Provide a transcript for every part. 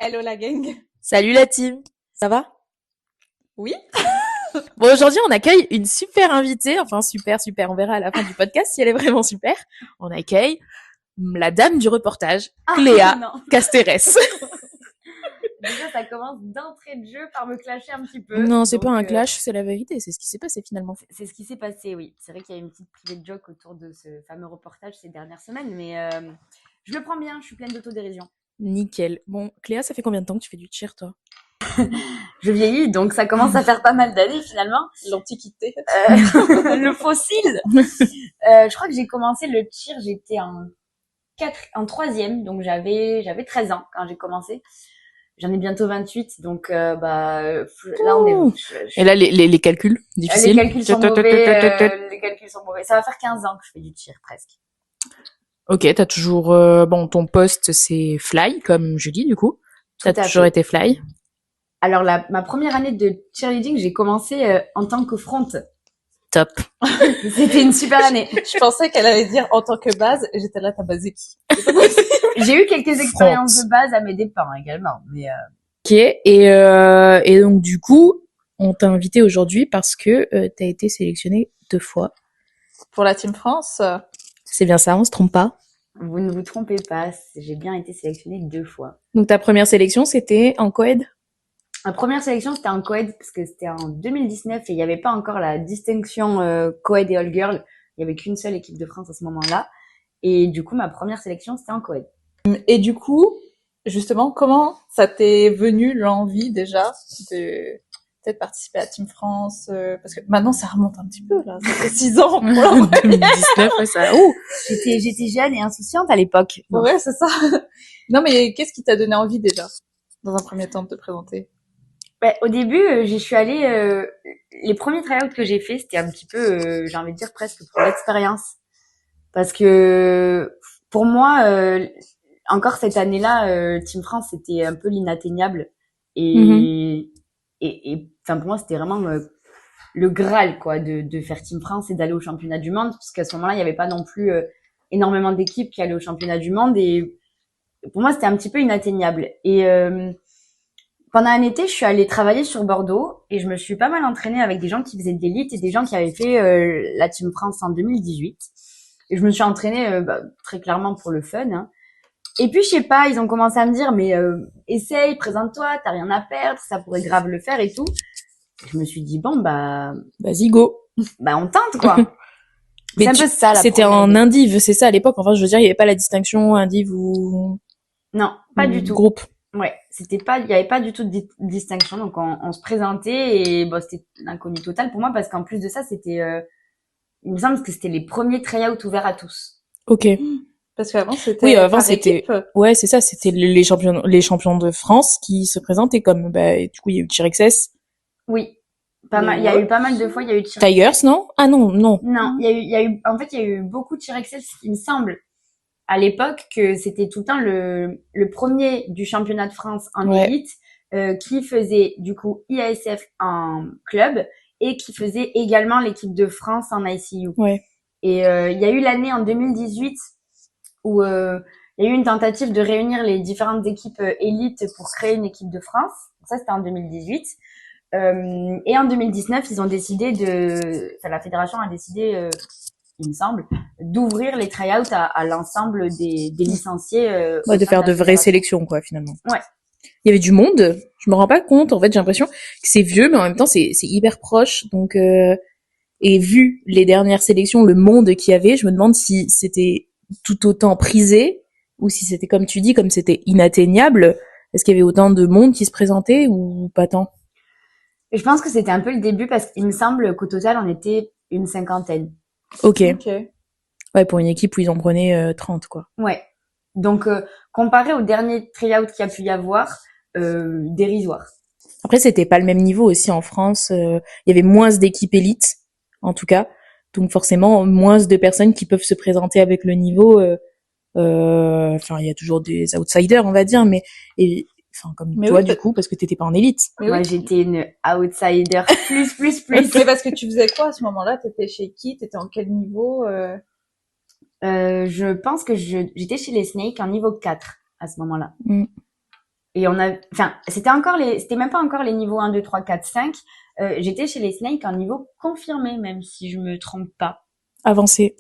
Hello la gang. Salut la team, ça va? Oui. Bon, aujourd'hui on accueille une super invitée, enfin super, on verra à la fin du podcast si elle est vraiment super. On accueille la dame du reportage, Cléa Non. Casteres. Déjà, ça commence d'entrée de jeu par me clasher un petit peu. Non, c'est Donc, pas un clash, c'est la vérité, c'est ce qui s'est passé finalement. c'est ce qui s'est passé, oui. C'est vrai qu'il y a une petite privée de joke autour de ce fameux reportage ces dernières semaines, mais je le prends bien, je suis pleine d'autodérision. Nickel. Bon, Cléa, ça fait combien de temps que tu fais du cheer, toi? Je vieillis, donc ça commence à faire pas mal d'années finalement. L'antiquité. Le fossile. Je crois que j'ai commencé le tir, j'étais en troisième, donc j'avais 13 ans quand j'ai commencé. J'en ai bientôt 28, donc là on est. Et là, les calculs difficiles. Les calculs sont mauvais. Les calculs sont mauvais. Ça va faire 15 ans que je fais du tir presque. Ok, t'as toujours... bon, ton poste, c'est fly, comme Julie, du coup. T'as Tout à toujours fait. été fly. Alors ma première année de cheerleading, j'ai commencé en tant que front. Top. C'était une super année. Je pensais qu'elle allait dire en tant que base, et j'étais là, t'as basé qui? J'ai eu quelques expériences de base à mes dépens également, mais Ok, et donc du coup, on t'a invité aujourd'hui parce que t'as été sélectionnée 2 fois. Pour la Team France, C'est bien ça, on se trompe pas. vous ne vous trompez pas, j'ai bien été sélectionnée 2 fois. Donc ta première sélection, c'était en coed? Ma première sélection, c'était en coed parce que c'était en 2019 et il n'y avait pas encore la distinction coed et all girl. Il y avait qu'une seule équipe de France à ce moment-là. Et du coup, ma première sélection, c'était en coed. et du coup, justement, comment ça t'est venu l'envie déjà de peut-être participer à Team France parce que maintenant ça remonte un petit peu là, ça fait 6 ans pour la première. 2019, ouais, ça. Oh, J'étais jeune et insouciante à l'époque. Donc, Ouais, c'est ça. Non, mais qu'est-ce qui t'a donné envie déjà, dans un premier temps, de te présenter? au début, j'y suis allée. Les premiers tryouts que j'ai fait, c'était un petit peu, j'ai envie de dire presque pour l'expérience, parce que pour moi, encore cette année-là, Team France, c'était un peu l'inatteignable et enfin pour moi, c'était vraiment le Graal quoi de faire Team France et d'aller au championnat du monde, parce qu'à ce moment-là, il n'y avait pas non plus énormément d'équipes qui allaient au championnat du monde et pour moi, c'était un petit peu inatteignable. Et pendant un été, je suis allée travailler sur Bordeaux et je me suis pas mal entraînée avec des gens qui faisaient de l'élite et des gens qui avaient fait la Team France en 2018. Et je me suis entraînée très clairement pour le fun. Hein. Et puis, je sais pas, ils ont commencé à me dire, mais essaye, présente-toi, t'as rien à perdre, ça pourrait grave le faire et tout. Je me suis dit, bon, vas-y, go. on tente, quoi. Mais c'est un peu ça, la c'était première en idée. indiv, c'est ça à l'époque. Enfin, je veux dire, il y avait pas la distinction indiv ou Non, pas du tout. groupe. Ouais, il y avait pas du tout de distinction. Donc, on se présentait et c'était l'inconnu total pour moi parce qu'en plus de ça, il me semble que c'était les premiers tryouts ouverts à tous. Ok. Parce qu'avant, c'était Oui, avant par c'était, équipe. ouais, c'est ça, c'était les champions de France qui se présentaient comme, du coup, il y a eu T-Rex, Oui, pas Les mal. Il y a eu Wolves. pas mal de fois, il y a eu Tigers, non? Ah non, non. Non, en fait, il y a eu beaucoup de T-Rex, il me semble, à l'époque que c'était tout le temps le premier du championnat de France en Ouais. élite qui faisait du coup IASF en club et qui faisait également l'équipe de France en ICU. Ouais. Et il y a eu l'année en 2018 où il y a eu une tentative de réunir les différentes équipes élites pour créer une équipe de France. Ça, c'était en 2018. Et en 2019, ils ont décidé la fédération a décidé, il me semble, d'ouvrir les tryouts à l'ensemble des licenciés. Ouais, de faire de vraies sélections, quoi, finalement. Ouais. Il y avait du monde. Je me rends pas compte. En fait, j'ai l'impression que c'est vieux, mais en même temps, c'est hyper proche. Donc, et vu les dernières sélections, le monde qu'il y avait, je me demande si c'était tout autant prisé ou si c'était comme tu dis, comme c'était inatteignable. Est-ce qu'il y avait autant de monde qui se présentait ou pas tant? Je pense que c'était un peu le début parce qu'il me semble qu'au total, on était une cinquantaine. Ok. Ok. Ouais, pour une équipe où ils en prenaient 30, quoi. Ouais. Donc, comparé au dernier tryout qu'il y a pu y avoir, dérisoire. Après, c'était pas le même niveau aussi en France. Il y avait moins d'équipes élites, en tout cas. Donc forcément, moins de personnes qui peuvent se présenter avec le niveau. Enfin, il y a toujours des outsiders, on va dire, mais comme Mais toi oui, du coup, parce que t'étais pas en élite. Mais Moi, oui. j'étais une outsider plus. Mais parce que tu faisais quoi à ce moment-là? T'étais chez qui? T'étais en quel niveau? Je pense que j'étais chez les Snakes en niveau 4 à ce moment-là. Mm. Et c'était même pas encore les niveaux 1, 2, 3, 4, 5. J'étais chez les Snakes en niveau confirmé, même si je me trompe pas. Avancé.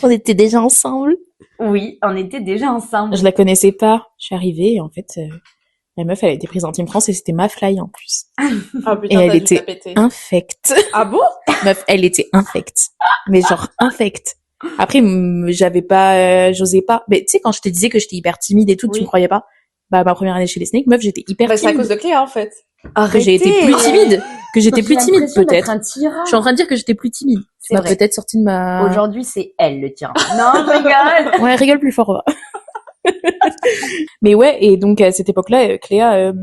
On était déjà ensemble. Oui, on était déjà ensemble. Je la connaissais pas. Je suis arrivée et en fait, la meuf, elle a été prise en Team France et c'était ma fly en plus. Oh putain, et elle était infecte. Ah bon? Meuf, elle était infecte. Mais genre infecte. Après, j'osais pas. Mais tu sais, quand je te disais que j'étais hyper timide et tout, tu me croyais pas. Bah, ma première année chez les Snakes, meuf, j'étais hyper timide. C'est à cause de Cléa, en fait. Que j'ai été plus timide. Que j'étais plus timide, peut-être. Je suis en train de dire que j'étais plus timide. Tu m'as peut-être sorti de ma... Aujourd'hui, c'est elle, le tyran. Non, je rigole. Ouais, rigole plus fort, va. Mais ouais, et donc, à cette époque-là, Cléa,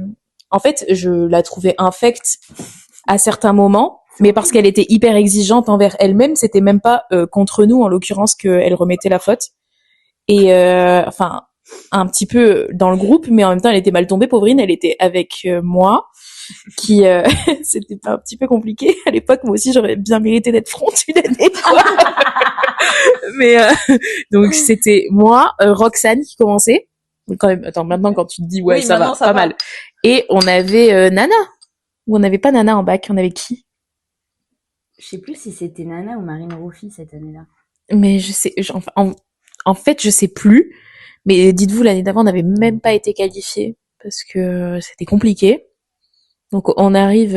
en fait, je la trouvais infecte à certains moments, mais parce qu'elle était hyper exigeante envers elle-même, c'était même pas contre nous, en l'occurrence, qu'elle remettait la faute. Et, enfin, un petit peu dans le groupe, mais en même temps, elle était mal tombée, pauvrine, elle était avec moi, qui c'était pas un petit peu compliqué à l'époque. Moi aussi, j'aurais bien mérité d'être frontune des fois. Mais donc c'était moi, Roxane qui commençait. Mais quand même, attends, maintenant quand tu te dis ouais, ça va, pas mal. Et on avait Nana. Ou on n'avait pas Nana en bac, on avait qui? Je sais plus si c'était Nana ou Marine Roufi cette année-là. Mais je sais, en fait, je sais plus. Mais dites-vous, l'année d'avant, on n'avait même pas été qualifiés parce que c'était compliqué. Donc on arrive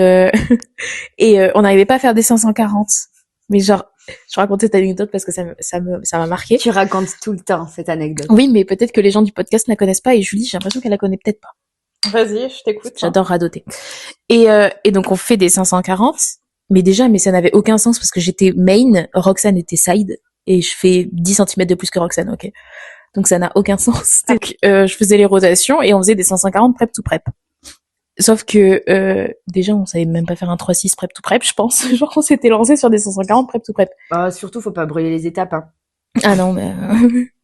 et on n'arrivait pas à faire des 540. Mais genre, je racontais cette anecdote parce que ça m'a marqué. Tu racontes tout le temps cette anecdote. Oui, mais peut-être que les gens du podcast ne la connaissent pas et Julie, j'ai l'impression qu'elle la connaît peut-être pas. Vas-y, je t'écoute. J'adore radoter. Et donc on fait des 540, mais ça n'avait aucun sens parce que j'étais main, Roxane était side et je fais 10 cm de plus que Roxane, ok. Donc ça n'a aucun sens. Donc je faisais les rotations et on faisait des 540 prep to prep. Sauf que déjà on savait même pas faire un 3-6 prep to prep, je pense. Genre on s'était lancé sur des 540 prep to prep. Surtout faut pas brûler les étapes hein. Ah non,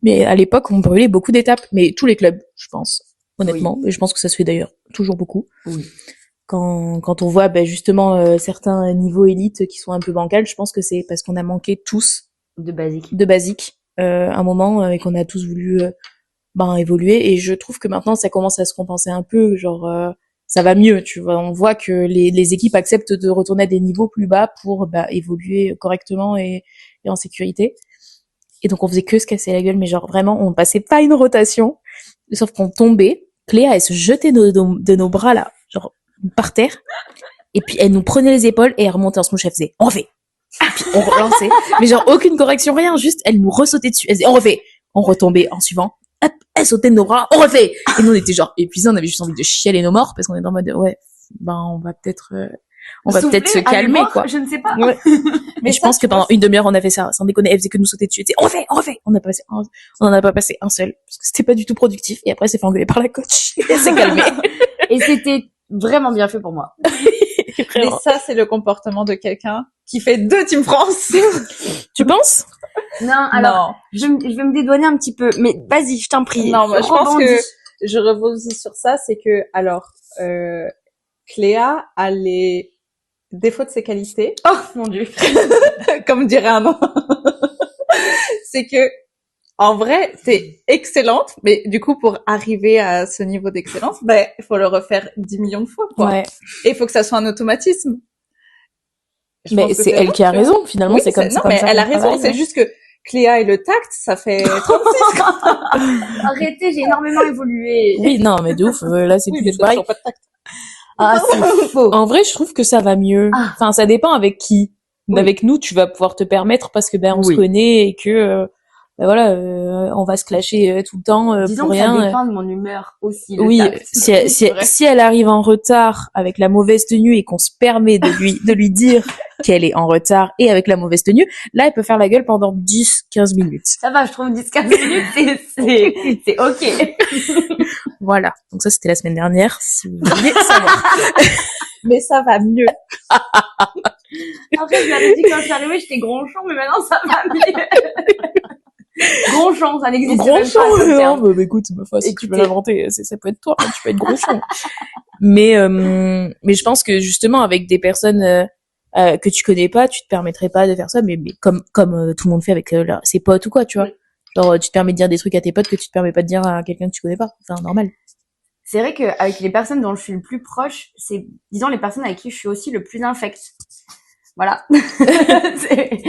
mais à l'époque on brûlait beaucoup d'étapes, mais tous les clubs, je pense, honnêtement, oui. Et je pense que ça se fait d'ailleurs toujours beaucoup. Oui. Quand on voit justement certains niveaux élites qui sont un peu bancals, je pense que c'est parce qu'on a manqué tous de basique un moment et qu'on a tous voulu évoluer, et je trouve que maintenant ça commence à se compenser un peu, genre ça va mieux, tu vois, on voit que les équipes acceptent de retourner à des niveaux plus bas pour évoluer correctement et en sécurité. Et donc on faisait que se casser la gueule, mais genre vraiment on passait pas une rotation, sauf qu'on tombait, Cléa elle se jetait de nos bras là, genre par terre, et puis elle nous prenait les épaules et elle remontait en smooch, elle faisait on refait, et puis on relançait, mais genre aucune correction, rien, juste elle nous ressautait dessus, elle faisait on refait, on retombait en suivant, hop, elle sautait de nos bras, on refait, et nous on était genre épuisés, on avait juste envie de chialer nos morts parce qu'on était en mode ouais on va peut-être se calmer quoi. Je ne sais pas. Ouais. Mais je pense que pendant une demi-heure on a fait ça, sans déconner, elle faisait que nous sauter dessus, on refait. On n'en a pas passé un seul parce que c'était pas du tout productif, et après elle s'est fait engueuler par la coach et elle s'est calmée. Et c'était vraiment bien fait pour moi. Mais ça c'est le comportement de quelqu'un qui fait 2 Team France. Tu penses? Non, alors non. Je vais me dédouaner un petit peu, mais vas-y, je t'en prie. Non, moi je pense que je rebondis sur ça, c'est que alors Cléa a les défauts de ses qualités. Oh mon Dieu. Comme dirait un nom. C'est que en vrai, t'es excellente, mais du coup pour arriver à ce niveau d'excellence, il faut le refaire 10 millions de fois quoi. Ouais. Et il faut que ça soit un automatisme. Mais c'est elle qui a raison, finalement, oui, c'est comme ça. Non, mais elle a raison, c'est juste que Cléa et le tact, ça fait 36. Arrêtez, j'ai énormément évolué. Oui, non, mais de ouf, là c'est plus pareil. Pas de tact. Ah, c'est faux. En vrai, je trouve que ça va mieux. Enfin, ça dépend avec qui. Oui. Avec nous, tu vas pouvoir te permettre parce que on se connaît et que on va se clasher tout le temps disons pour rien. Ça dépend de mon humeur aussi. Oui, si elle arrive en retard avec la mauvaise tenue et qu'on se permet de lui dire qu'elle est en retard et avec la mauvaise tenue, là elle peut faire la gueule pendant 10-15 minutes. Ça va, je trouve 10-15 minutes c'est OK. Voilà. Donc ça c'était la semaine dernière, si vous voulez savoir. Mais ça va mieux. En fait, je l'avais dit quand je suis arrivée, j'étais gronchon, mais maintenant ça va mieux. Gronchon, ça n'existe pas. Gronchon, non, écoute, ma foi, si tu veux l'inventer, ça peut être toi, tu peux être gronchon. mais je pense que justement, avec des personnes que tu connais pas, tu te permettrais pas de faire ça, mais comme tout le monde fait avec ses potes ou quoi, tu vois. Genre, tu te permets de dire des trucs à tes potes que tu te permets pas de dire à quelqu'un que tu connais pas. Enfin, normal. C'est vrai qu'avec les personnes dont je suis le plus proche, c'est, disons, les personnes avec qui je suis aussi le plus infect. Voilà.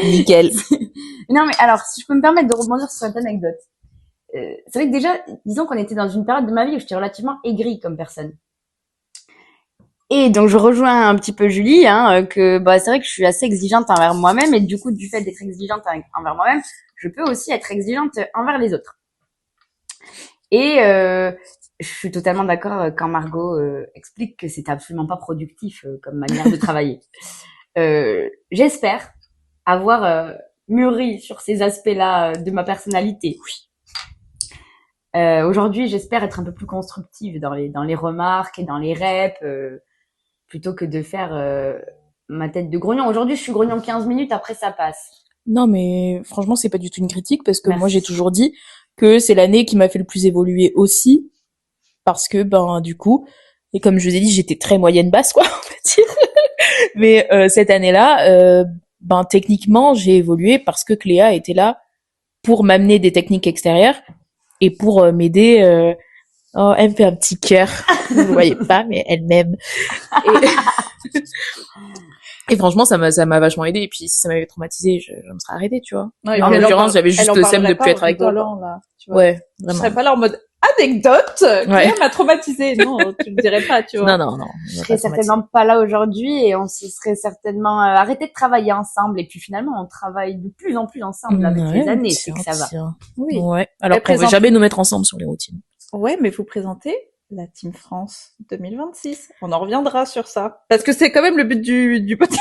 Nickel. Non, mais alors, si je peux me permettre de rebondir sur cette anecdote. C'est vrai que déjà, disons qu'on était dans une période de ma vie où j'étais relativement aigrie comme personne. Et donc, je rejoins un petit peu Julie, que bah, c'est vrai que je suis assez exigeante envers moi-même, et du coup, du fait d'être exigeante envers moi-même, je peux aussi être exigeante envers les autres. Et je suis totalement d'accord quand Margot explique que c'est absolument pas productif comme manière de travailler. J'espère avoir mûri sur ces aspects-là de ma personnalité. Oui. Aujourd'hui, j'espère être un peu plus constructive dans les remarques et dans les reps, plutôt que de faire ma tête de grognon. Aujourd'hui, je suis grognon 15 minutes, après ça passe. Non, mais franchement, c'est pas du tout une critique parce que Merci. moi, j'ai toujours dit que c'est l'année qui m'a fait le plus évoluer aussi parce que, ben, du coup, et comme je vous ai dit, j'étais très moyenne basse, quoi, on va dire. Mais cette année-là, ben, techniquement, j'ai évolué parce que Cléa était là pour m'amener des techniques extérieures et pour m'aider. Oh, elle me fait un petit cœur. Vous ne le voyez pas, mais elle m'aime. Et... Et franchement, ça m'a vachement aidé. Et puis, si ça m'avait traumatisé, je me serais arrêtée, tu vois. Ouais, en l'occurrence, j'avais juste le seum de plus être avec toi. Là, tu vois. Ouais, Je vraiment. serais pas là en mode anecdote, Claire m'a traumatisé. Non, tu le dirais pas, tu vois. Non. Je serais certainement pas là aujourd'hui et on se serait certainement arrêté de travailler ensemble. Et puis finalement, on travaille de plus en plus ensemble avec les années. C'est que ça va. Oui. Ouais. Alors qu'on va jamais nous mettre ensemble sur les routines. Ouais, mais vous présentez la Team France 2026. On en reviendra sur ça. Parce que c'est quand même le but du podcast.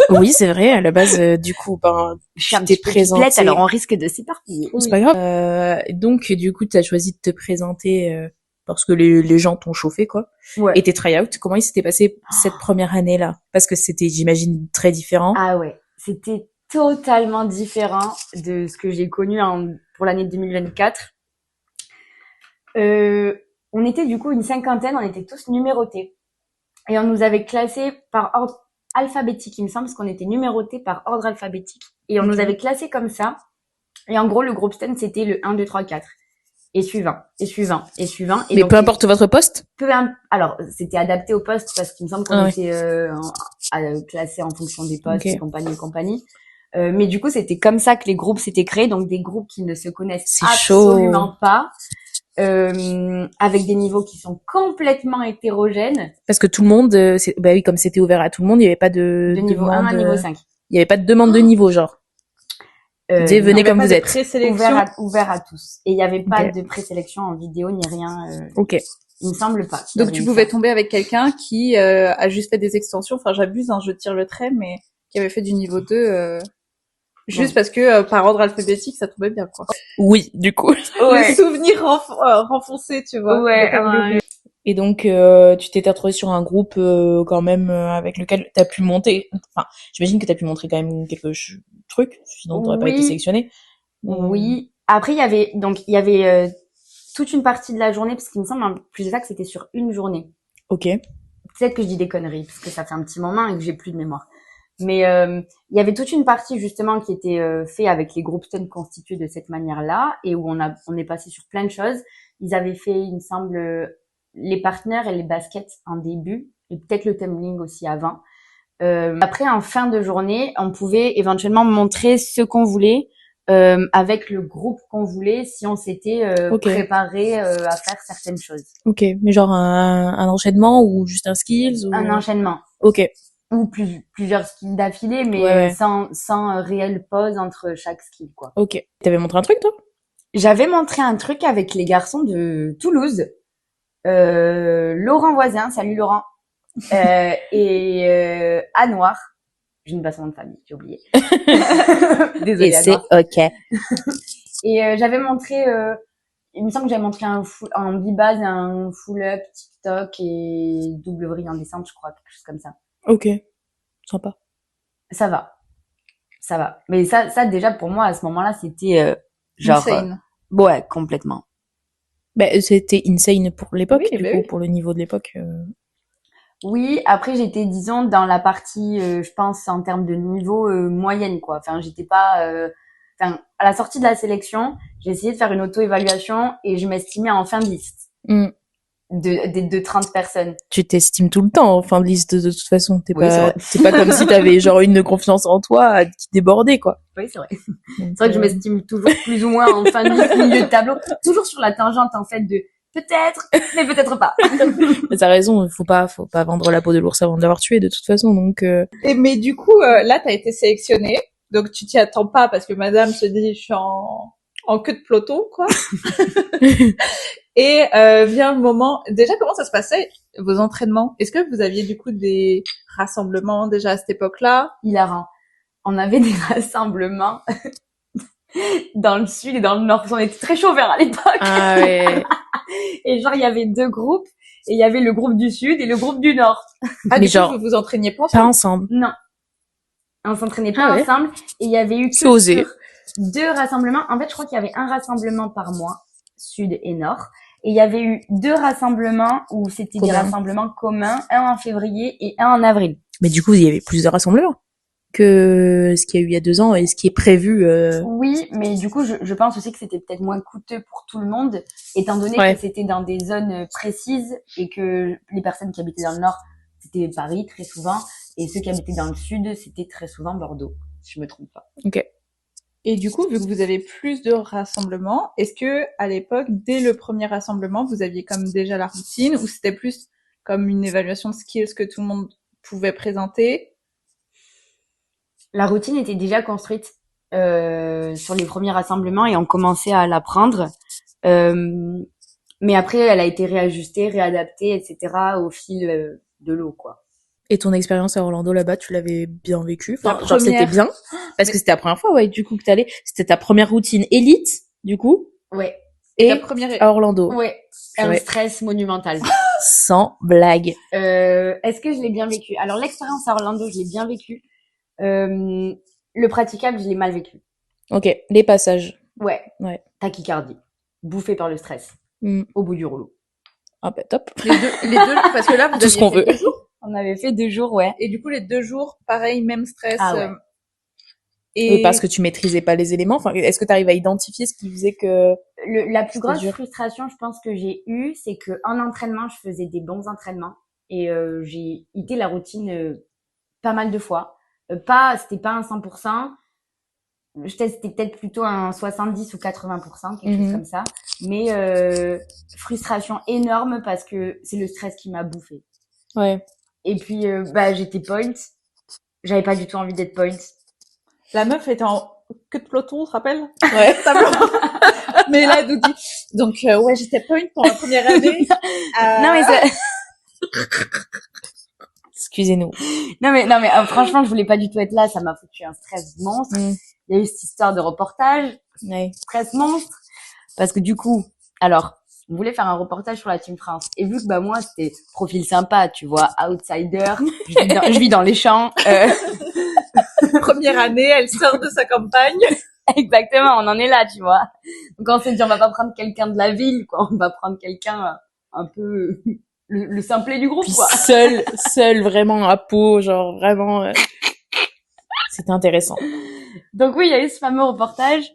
Oui, c'est vrai. À la base, du coup, ben, je suis un petit peu complète, alors on risque de s'éparpiller. Oui. C'est pas grave. Donc, du coup, t'as choisi de te présenter parce que les gens t'ont chauffé, quoi. Ouais. Et tes try-out, comment il s'était passé cette première année-là? Parce que c'était, j'imagine, très différent. Ah ouais, c'était totalement différent de ce que j'ai connu pour l'année 2024. On était du coup une cinquantaine, on était tous numérotés. Et on nous avait classés par ordre alphabétique, il me semble, parce qu'on était numérotés par ordre alphabétique. Et on nous avait classés comme ça. Et en gros, le groupe stand, c'était le 1, 2, 3, 4. Et suivant, et suivant, et suivant. Et mais donc, peu importe votre poste? Alors, c'était adapté au poste parce qu'il me semble qu'on était classés en fonction des postes et compagnie. Mais du coup, c'était comme ça que les groupes s'étaient créés, donc des groupes qui ne se connaissent absolument pas. Avec des niveaux qui sont complètement hétérogènes. Parce que tout le monde, bah oui, comme c'était ouvert à tout le monde, il n'y avait pas de niveau 1 à niveau 5. Il n'y avait pas de demande de niveau, genre. Venez comme vous êtes. Ouvert à tous. Et il n'y avait pas de présélection en vidéo ni rien. Ok. Il me semble pas. Donc tu pouvais tomber avec quelqu'un qui a juste fait des extensions. Enfin, j'abuse, je tire le trait, mais qui avait fait du niveau 2 juste parce que par ordre alphabétique, ça tombait bien, quoi. Oui, du coup. Le souvenir renfoncé, tu vois. Ouais. Et donc, tu t'étais retrouvé sur un groupe quand même avec lequel t'as pu monter. Enfin, j'imagine que t'as pu montrer quand même quelques trucs, sinon t'aurais pas été sélectionné. Oui. Après, il y avait toute une partie de la journée, parce qu'il me semble plus exact, c'était sur une journée. Ok. Peut-être que je dis des conneries, parce que ça fait un petit moment et que j'ai plus de mémoire. Mais il y avait toute une partie justement qui était fait avec les groupes stun constitués de cette manière-là et où on est passé sur plein de choses. Ils avaient fait, il me semble, les partenaires et les baskets en début et peut-être le tumbling aussi avant. Après, en fin de journée, on pouvait éventuellement montrer ce qu'on voulait avec le groupe qu'on voulait si on s'était préparé à faire certaines choses. Ok, mais genre un enchaînement ou juste un skills ou... Un enchaînement. Ok. Ou plusieurs skills d'affilée, mais sans réelle pause entre chaque skill, quoi. Ok. T'avais montré un truc, toi? J'avais montré un truc avec les garçons de Toulouse. Laurent Voisin, salut Laurent. Et Anouar. Je ne pas son nom de famille, j'ai oublié. Désolée. Et c'est ok. Et j'avais montré, il me semble que j'avais montré en bibase, un full-up, TikTok et double vrille en descente, je crois, quelque chose comme ça. Ok. Sympa. Ça va. Mais ça déjà pour moi à ce moment-là c'était genre insane. Ouais, complètement. Bah, c'était insane pour l'époque, oui, du coup, pour le niveau de l'époque. Oui, après j'étais disons dans la partie je pense en termes de niveau moyenne quoi. Enfin, j'étais pas enfin, à la sortie de la sélection, j'ai essayé de faire une auto-évaluation et je m'estimais en fin de liste de 30 personnes. Tu t'estimes tout le temps en fin de liste de toute façon. Oui, C'est pas comme si t'avais genre une confiance en toi qui débordait, quoi. Oui, c'est vrai. Donc, C'est vrai que je m'estime toujours plus ou moins en fin de liste, milieu de tableau, toujours sur la tangente en fait de peut-être, mais peut-être pas. Mais t'as raison, faut pas vendre la peau de l'ours avant de l'avoir tué de toute façon, donc. Mais du coup, là, t'as été sélectionnée, donc tu t'y attends pas parce que Madame se dit, je suis en queue de peloton, quoi. Et vient le moment. Déjà, comment ça se passait vos entraînements? Est-ce que vous aviez du coup des rassemblements déjà à cette époque-là? Hilarant. On avait des rassemblements dans le sud et dans le nord. On était très chauffeurs à l'époque. Ah ouais. Et genre, il y avait 2 groupes. Et il y avait le groupe du sud et le groupe du nord. Ah, Mais du genre, coup, vous vous entraîniez pas Pas ensemble? ensemble. Non. On s'entraînait pas Ah ouais. ensemble. Et il y avait eu que C'est osé. sur 2 rassemblements. En fait, je crois qu'il y avait un rassemblement par mois, sud et nord. Et il y avait eu 2 rassemblements où c'était des Commun. rassemblements communs, un en février et un en avril. Mais du coup, il y avait plus de rassemblements que ce qu'il y a eu il y a 2 ans et ce qui est prévu. Oui, mais du coup, je pense aussi que c'était peut-être moins coûteux pour tout le monde, étant donné Ouais. que c'était dans des zones précises et que les personnes qui habitaient dans le nord, c'était Paris très souvent, et ceux qui habitaient dans le sud, c'était très souvent Bordeaux, si je me trompe pas. Ok. Et du coup, vu que vous avez plus de rassemblements, est-ce que à l'époque, dès le premier rassemblement, vous aviez comme déjà la routine ou c'était plus comme une évaluation de skills que tout le monde pouvait présenter? La routine était déjà construite sur les premiers rassemblements et on commençait à l'apprendre. Mais après, elle a été réajustée, réadaptée, etc. au fil de l'eau, quoi. Et ton expérience à Orlando là-bas, tu l'avais bien vécu? La Enfin, genre c'était première. bien parce que c'était la première fois, ouais. Du coup que t'allais, c'était ta première routine élite, du coup, Ouais, et La première. à Orlando, ouais. Un Ouais. stress monumental. sans blague. Est-ce que je l'ai bien vécu? Alors l'expérience à Orlando, je l'ai bien vécu. Le praticable, je l'ai mal vécu. Ok, les passages. Ouais. Ouais. Tachycardie, bouffé par le stress, Hmm. au bout du rouleau. Ah bah top. Les deux, parce que là, vous Tout ce aviez qu'on fait veut. 2 jours. On avait fait 2 jours, ouais. Et du coup, les 2 jours, pareil, même stress. Ah ouais. Et parce que tu maîtrisais pas les éléments. Enfin, est-ce que tu arrives à identifier ce qui faisait que La plus C'était grosse dur. frustration, je pense que j'ai eue, c'est que en entraînement, je faisais des bons entraînements et j'ai hité la routine pas mal de fois. C'était pas un 100%. C'était peut-être plutôt un 70 ou 80%, quelque chose comme ça. Mais frustration énorme parce que c'est le stress qui m'a bouffé. Ouais. Et puis j'étais point. J'avais pas du tout envie d'être point. La meuf était en queue de peloton, on se rappelle? Ouais. Mais là, Doudi. Donc, ouais, j'étais point pour la première année. Non mais ça... Excusez-nous. non mais franchement, je voulais pas du tout être là, ça m'a foutu un stress monstre. Il y a eu cette histoire de reportage, Ouais. stress monstre, parce que du coup, alors, on voulait faire un reportage sur la Team France. Et vu que moi, c'était profil sympa, tu vois, outsider, je vis dans les champs. Première année, elle sort de sa campagne. Exactement, on en est là, tu vois. Donc on s'est dit, on va pas prendre quelqu'un de la ville, quoi. On va prendre quelqu'un un peu le simplet du groupe, Puis quoi. seul, vraiment à peau, genre vraiment. C'était intéressant. Donc oui, il y a eu ce fameux reportage.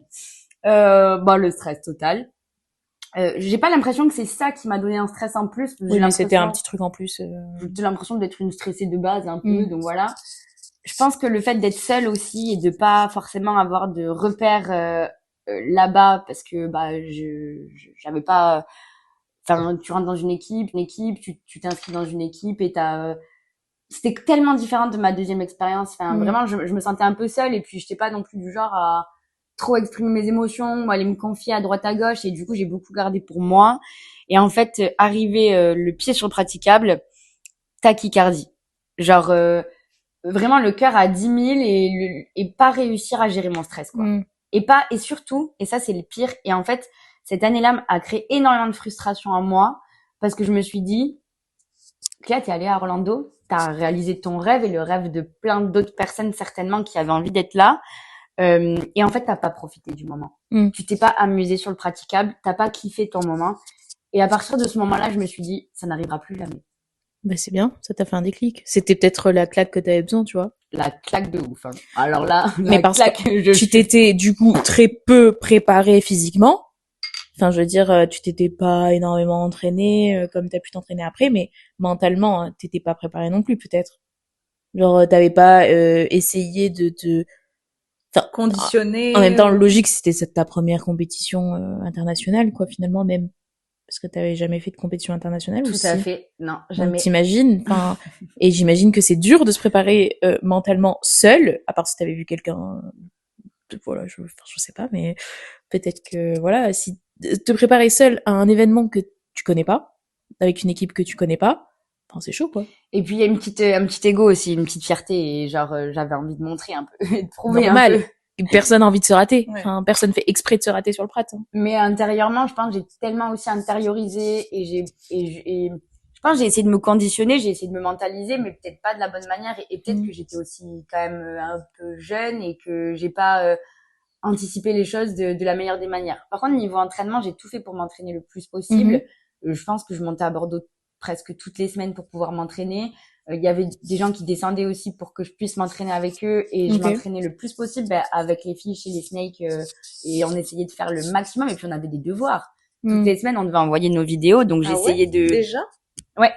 Le stress total. J'ai pas l'impression que c'est ça qui m'a donné un stress en plus. Oui, mais c'était un petit truc en plus. J'ai l'impression d'être une stressée de base un peu, donc voilà. Je pense que le fait d'être seule aussi et de pas forcément avoir de repères là-bas, parce que j'avais pas. Enfin, tu rentres dans une équipe, tu t'inscris dans une équipe et c'était tellement différent de ma deuxième expérience. Enfin, vraiment, je me sentais un peu seule et puis j'étais pas non plus du genre à trop exprimer mes émotions, aller me confier à droite à gauche et du coup, j'ai beaucoup gardé pour moi. Et en fait, arrivé le pied sur le praticable, tachycardie. Genre, vraiment le cœur à 10 000 et pas réussir à gérer mon stress, quoi. Et surtout, et ça, c'est le pire. Et en fait, cette année-là a créé énormément de frustration en moi parce que je me suis dit, Cléa, t'es allée à Orlando, t'as réalisé ton rêve et le rêve de plein d'autres personnes certainement qui avaient envie d'être là. Et en fait, t'as pas profité du moment. Tu t'es pas amusé sur le praticable, t'as pas kiffé ton moment. Et à partir de ce moment-là, je me suis dit, ça n'arrivera plus jamais. Bah c'est bien, ça t'a fait un déclic. C'était peut-être la claque que t'avais besoin, tu vois. la claque de ouf. Hein. Alors là, mais parce que tu t'étais du coup très peu préparé physiquement. Enfin, je veux dire, tu t'étais pas énormément entraîné comme t'as pu t'entraîner après, mais mentalement, hein, t'étais pas préparé non plus, peut-être. Genre, t'avais pas essayé de te... Enfin, Conditionné. en même temps, logique, c'était ta première compétition internationale, quoi, finalement, même. Parce que t'avais jamais fait de compétition internationale Tout aussi. à fait. Non, jamais. Donc, t'imagines, enfin, et j'imagine que c'est dur de se préparer mentalement seul, à part si t'avais vu quelqu'un, voilà, je sais pas, mais peut-être que, voilà, si te préparer seul à un événement que tu connais pas, avec une équipe que tu connais pas, enfin, c'est chaud, quoi. Et puis il y a un petit ego aussi, une petite fierté et genre j'avais envie de montrer un peu, de prouver Normal. un peu. Personne n'a envie de se rater. Ouais. Enfin, personne fait exprès de se rater sur le prat. Hein. Mais intérieurement, je pense que j'ai tellement aussi intériorisé et je pense que j'ai essayé de me conditionner, j'ai essayé de me mentaliser, mais peut-être pas de la bonne manière et peut-être que j'étais aussi quand même un peu jeune et que j'ai pas anticipé les choses de la meilleure des manières. Par contre, niveau entraînement, j'ai tout fait pour m'entraîner le plus possible. Je pense que je montais à Bordeaux presque toutes les semaines pour pouvoir m'entraîner. Il y avait des gens qui descendaient aussi pour que je puisse m'entraîner avec eux et je m'entraînais le plus possible avec les filles chez les Snakes et on essayait de faire le maximum et puis on avait des devoirs. Toutes les semaines, on devait envoyer nos vidéos, donc j'essayais de... Déjà? Ouais.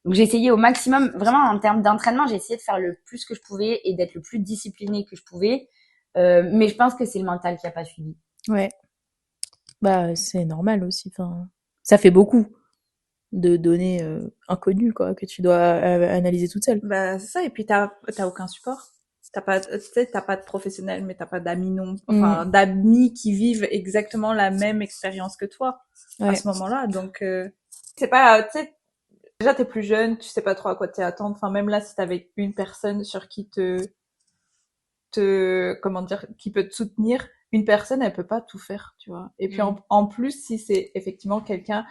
Donc j'ai essayé au maximum, vraiment en termes d'entraînement, j'ai essayé de faire le plus que je pouvais et d'être le plus disciplinée que je pouvais. Mais je pense que c'est le mental qui a pas suivi. Ouais. Bah, c'est normal aussi. Enfin, ça fait beaucoup de données inconnues, quoi, que tu dois analyser toute seule. Bah, c'est ça. Et puis, t'as aucun support. Tu sais, t'as pas de professionnel, mais t'as pas d'amis non, enfin, d'amis qui vivent exactement la même expérience que toi à ce moment-là. Donc, c'est pas, tu sais, déjà t'es plus jeune, tu sais pas trop à quoi t'y attendre. Enfin, même là, si t'es avec une personne sur qui comment dire, qui peut te soutenir, une personne, elle peut pas tout faire, tu vois. Et puis, en plus, si c'est effectivement quelqu'un,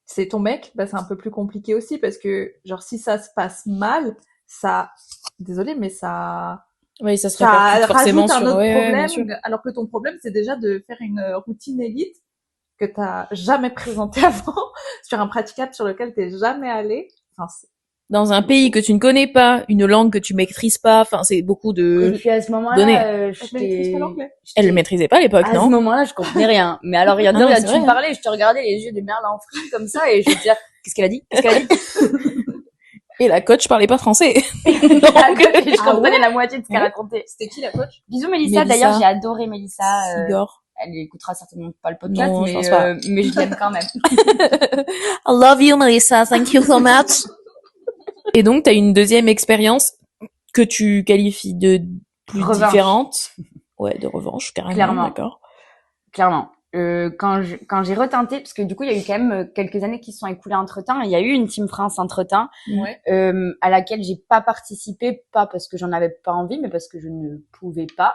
c'est ton mec, bah, c'est un peu plus compliqué aussi parce que, genre, si ça se passe mal, ça, désolé, mais ça, oui, ça se ça répercute forcément rajoute un sur autre bien problème, alors que ton problème, c'est déjà de faire une routine élite que t'as jamais présentée avant sur un praticable sur lequel t'es jamais allé. Enfin, dans un pays que tu ne connais pas, une langue que tu maîtrises pas, enfin, c'est beaucoup de Et puis à ce moment-là, je maîtrise pas l'anglais. Elle le maîtrisait pas à l'époque, à non? ce moment-là, je comprenais rien. Mais alors, regarde, Ah, tu me parlais, je te regardais les yeux de merde en frit comme ça et je te disais, qu'est-ce qu'elle a dit? Qu'est-ce qu'elle a dit? Et la coach parlait pas français. Je comprenais la moitié de ce qu'elle racontait. C'était qui la coach? Bisous Mélissa. D'ailleurs, j'ai adoré Mélissa. Igor. Elle écoutera certainement pas le podcast, non, mais je l'aime quand même. I love you, Melissa. Thank you so much. Et donc, t'as une deuxième expérience que tu qualifies de plus différente. Ouais, de revanche, carrément. Clairement. D'accord. Clairement. Quand j'ai retenté, parce que du coup, il y a eu quand même quelques années qui se sont écoulées entre-temps, et il y a eu une Team France entre-temps, à laquelle j'ai pas participé, pas parce que j'en avais pas envie, mais parce que je ne pouvais pas,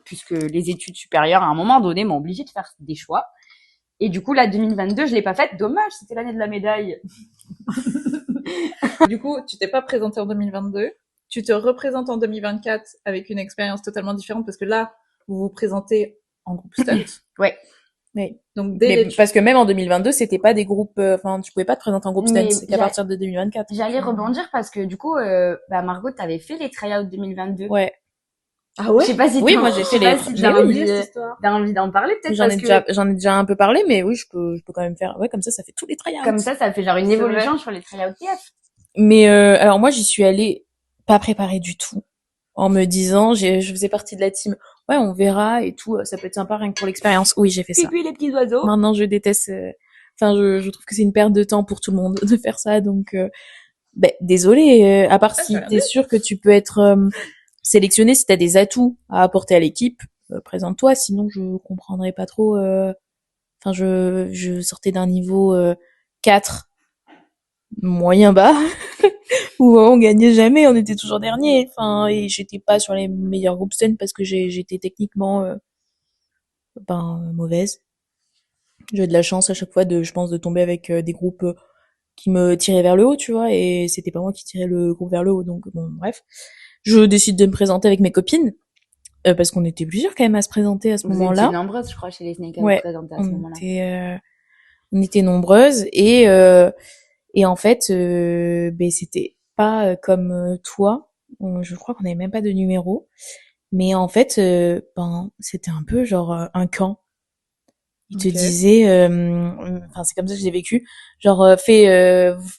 puisque les études supérieures, à un moment donné, m'ont obligée de faire des choix. Et du coup, la 2022, je l'ai pas faite. Dommage, c'était l'année de la médaille. Du coup, tu t'es pas présenté en 2022. Tu te représentes en 2024 avec une expérience totalement différente parce que là, vous vous présentez en groupe stunt. Ouais. Mais, donc, parce que même en 2022, c'était pas des groupes, enfin, tu pouvais pas te présenter en groupe stunt. C'est qu'à partir de 2024. J'allais rebondir parce que du coup, Margot, t'avais fait les tryouts 2022. Ouais. Ah ouais? Je sais pas si oui, moi j'ai fait les. Si t'as envie d'en parler peut-être. J'en ai déjà un peu parlé, mais oui, je peux quand même faire. Ouais, comme ça fait tous les tryouts. Comme ça fait genre une évolution sur les tryouts TF. Mais alors moi, j'y suis allée pas préparée du tout, en me disant, je faisais partie de la team. Ouais, on verra et tout. Ça peut être sympa rien que pour l'expérience. Oui, j'ai fait ça. Et puis les petits oiseaux. Maintenant, je déteste. Enfin, je trouve que c'est une perte de temps pour tout le monde de faire ça. Donc, désolée. À part si t'es sûr que tu peux être sélectionné, si t'as des atouts à apporter à l'équipe, présente-toi. Sinon, je comprendrais pas trop. Enfin, je sortais d'un niveau 4 moyen bas où on gagnait jamais, on était toujours dernier. Enfin, et j'étais pas sur les meilleurs groupes stunt parce que j'étais techniquement mauvaise. J'ai de la chance à chaque fois je pense de tomber avec des groupes qui me tiraient vers le haut, tu vois, et c'était pas moi qui tirais le groupe vers le haut. Donc bon, bref, je décide de me présenter avec mes copines parce qu'on était plusieurs quand même à se présenter à ce moment-là. Vous étiez nombreuses, je crois, chez les Snakes à vous présenter à ce moment-là. On était nombreuses et en fait, c'était pas comme toi Je crois qu'on n'avait même pas de numéro. Mais en fait, c'était un peu genre un camp. Ils te disaient, enfin c'est comme ça que j'ai vécu, genre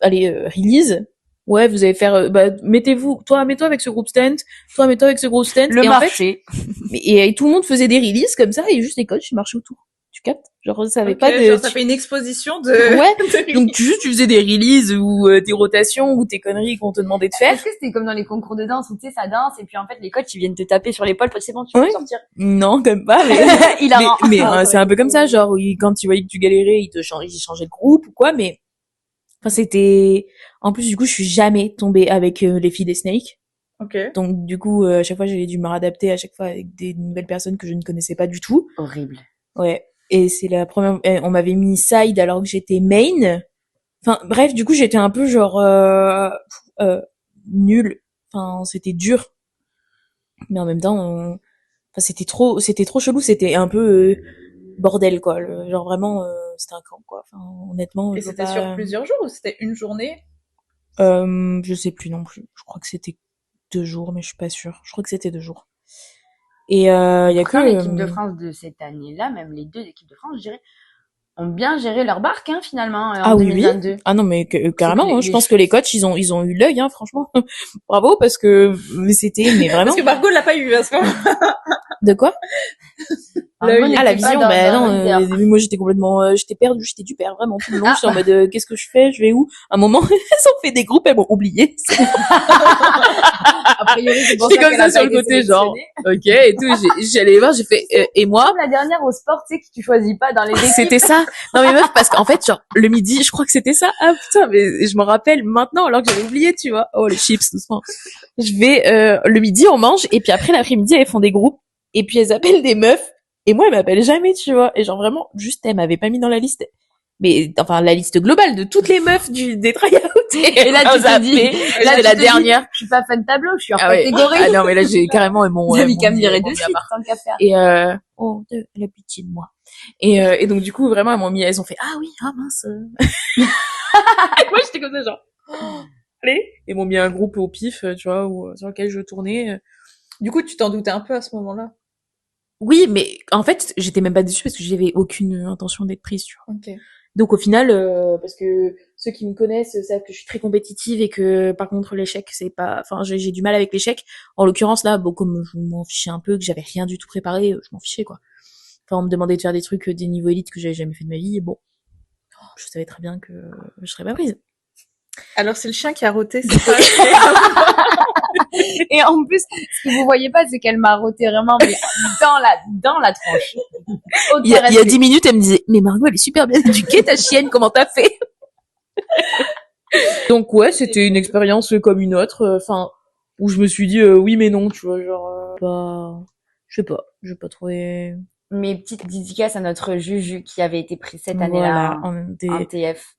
allez release. Ouais, vous allez faire, mets-toi avec ce groupe stand, toi mets-toi avec ce groupe stand. Le et marché. En fait, et tout le monde faisait des releases comme ça et juste les coachs ils marchaient autour. Tu captes? Genre ça avait pas de. Genre, ça fait une exposition de. Ouais. Donc tu faisais des releases ou des rotations ou tes conneries qu'on te demandait de faire. Est-ce que c'était comme dans les concours de danse où tu sais ça danse et puis en fait les coachs ils viennent te taper sur l'épaule parce que c'est bon tu peux sortir. Non, comme pas. Mais c'est un peu comme ça, genre quand tu voyais que tu galérais, ils changeaient de groupe ou quoi. Mais enfin c'était. En plus du coup je suis jamais tombée avec les filles des Snakes. Donc du coup à chaque fois j'ai dû me réadapter à chaque fois avec des nouvelles personnes que je ne connaissais pas du tout. Horrible. Ouais. Et c'est la première. On m'avait mis side alors que j'étais main. Enfin bref, du coup j'étais un peu genre nulle. Enfin c'était dur. Mais en même temps, enfin c'était trop chelou. C'était un peu bordel quoi. Genre vraiment c'était un camp quoi. Enfin honnêtement. Et c'était sur plusieurs jours ou c'était une journée? Je sais plus non plus. Je crois que c'était 2 jours, mais je suis pas sûre. Je crois que c'était 2 jours. Et il y a que l'équipe de France de cette année-là, même les 2 équipes de France, je dirais, ont bien géré leur barque finalement en 2022. Oui. Ah non mais carrément, je pense que les coachs ils ont eu l'œil franchement. Bravo parce que mais vraiment. Parce que Margot l'a pas eu à ce moment. De quoi? La vision, non, moi j'étais complètement j'étais perdue, j'étais du père vraiment tout le long, j'étais en mode qu'est-ce que je fais, je vais où? À un moment elles ont fait des groupes, elles m'ont oublié. A priori, j'étais comme ça sur le côté genre OK et tout, j'allais voir, j'ai fait et moi la dernière au sport, tu sais que tu choisis pas dans les équipes. C'était ça. Non mais meuf parce qu'en fait genre le midi, je crois que c'était ça. Ah putain, mais je me rappelle maintenant alors que j'avais oublié, tu vois. Oh les chips doucement. Je vais le midi on mange et puis après l'après-midi elles font des groupes et puis elles appellent des meufs et moi elles m'appellent jamais, tu vois. Et genre vraiment juste elles m'avaient pas mis dans la liste. Mais enfin la liste globale de toutes les meufs des tryouts. Et là tu te dis là la dernière, je suis pas fan de tableau, je suis hors catégorie. Ah non mais là j'ai carrément mon amis qu'à me virer de suite tant qu'à faire. Et oh la pitié de moi. Et donc du coup vraiment elles ont fait ah oui ah mince. Et moi j'étais comme ça genre allez, ils m'ont mis un groupe au pif, tu vois, sur lequel je tournais. Du coup, tu t'en doutais un peu à ce moment-là? Oui, mais en fait, j'étais même pas déçue parce que j'avais aucune intention d'être prise, tu vois. Okay. Donc au final, parce que ceux qui me connaissent savent que je suis très compétitive et que par contre l'échec, c'est pas, enfin j'ai du mal avec l'échec. En l'occurrence là, bon comme je m'en fichais un peu, que j'avais rien du tout préparé, je m'en fichais quoi. Enfin on me demandait de faire des trucs des niveaux élites que j'avais jamais fait de ma vie, et bon, je savais très bien que je serais pas prise. Alors c'est le chien qui a roté, c'est pas. Et en plus, ce que vous voyez pas, c'est qu'elle m'a roté vraiment mais dans la tronche. Il y a 10 minutes, elle me disait, mais Margot, elle est super bien éduquée, ta chienne, comment t'as fait? Donc ouais, c'était une expérience comme une autre, enfin, où je me suis dit, oui mais non, tu vois, genre, je sais pas, j'ai pas trouvé... Mes petites dédicaces à notre Juju qui avait été prise cette année-là en TF.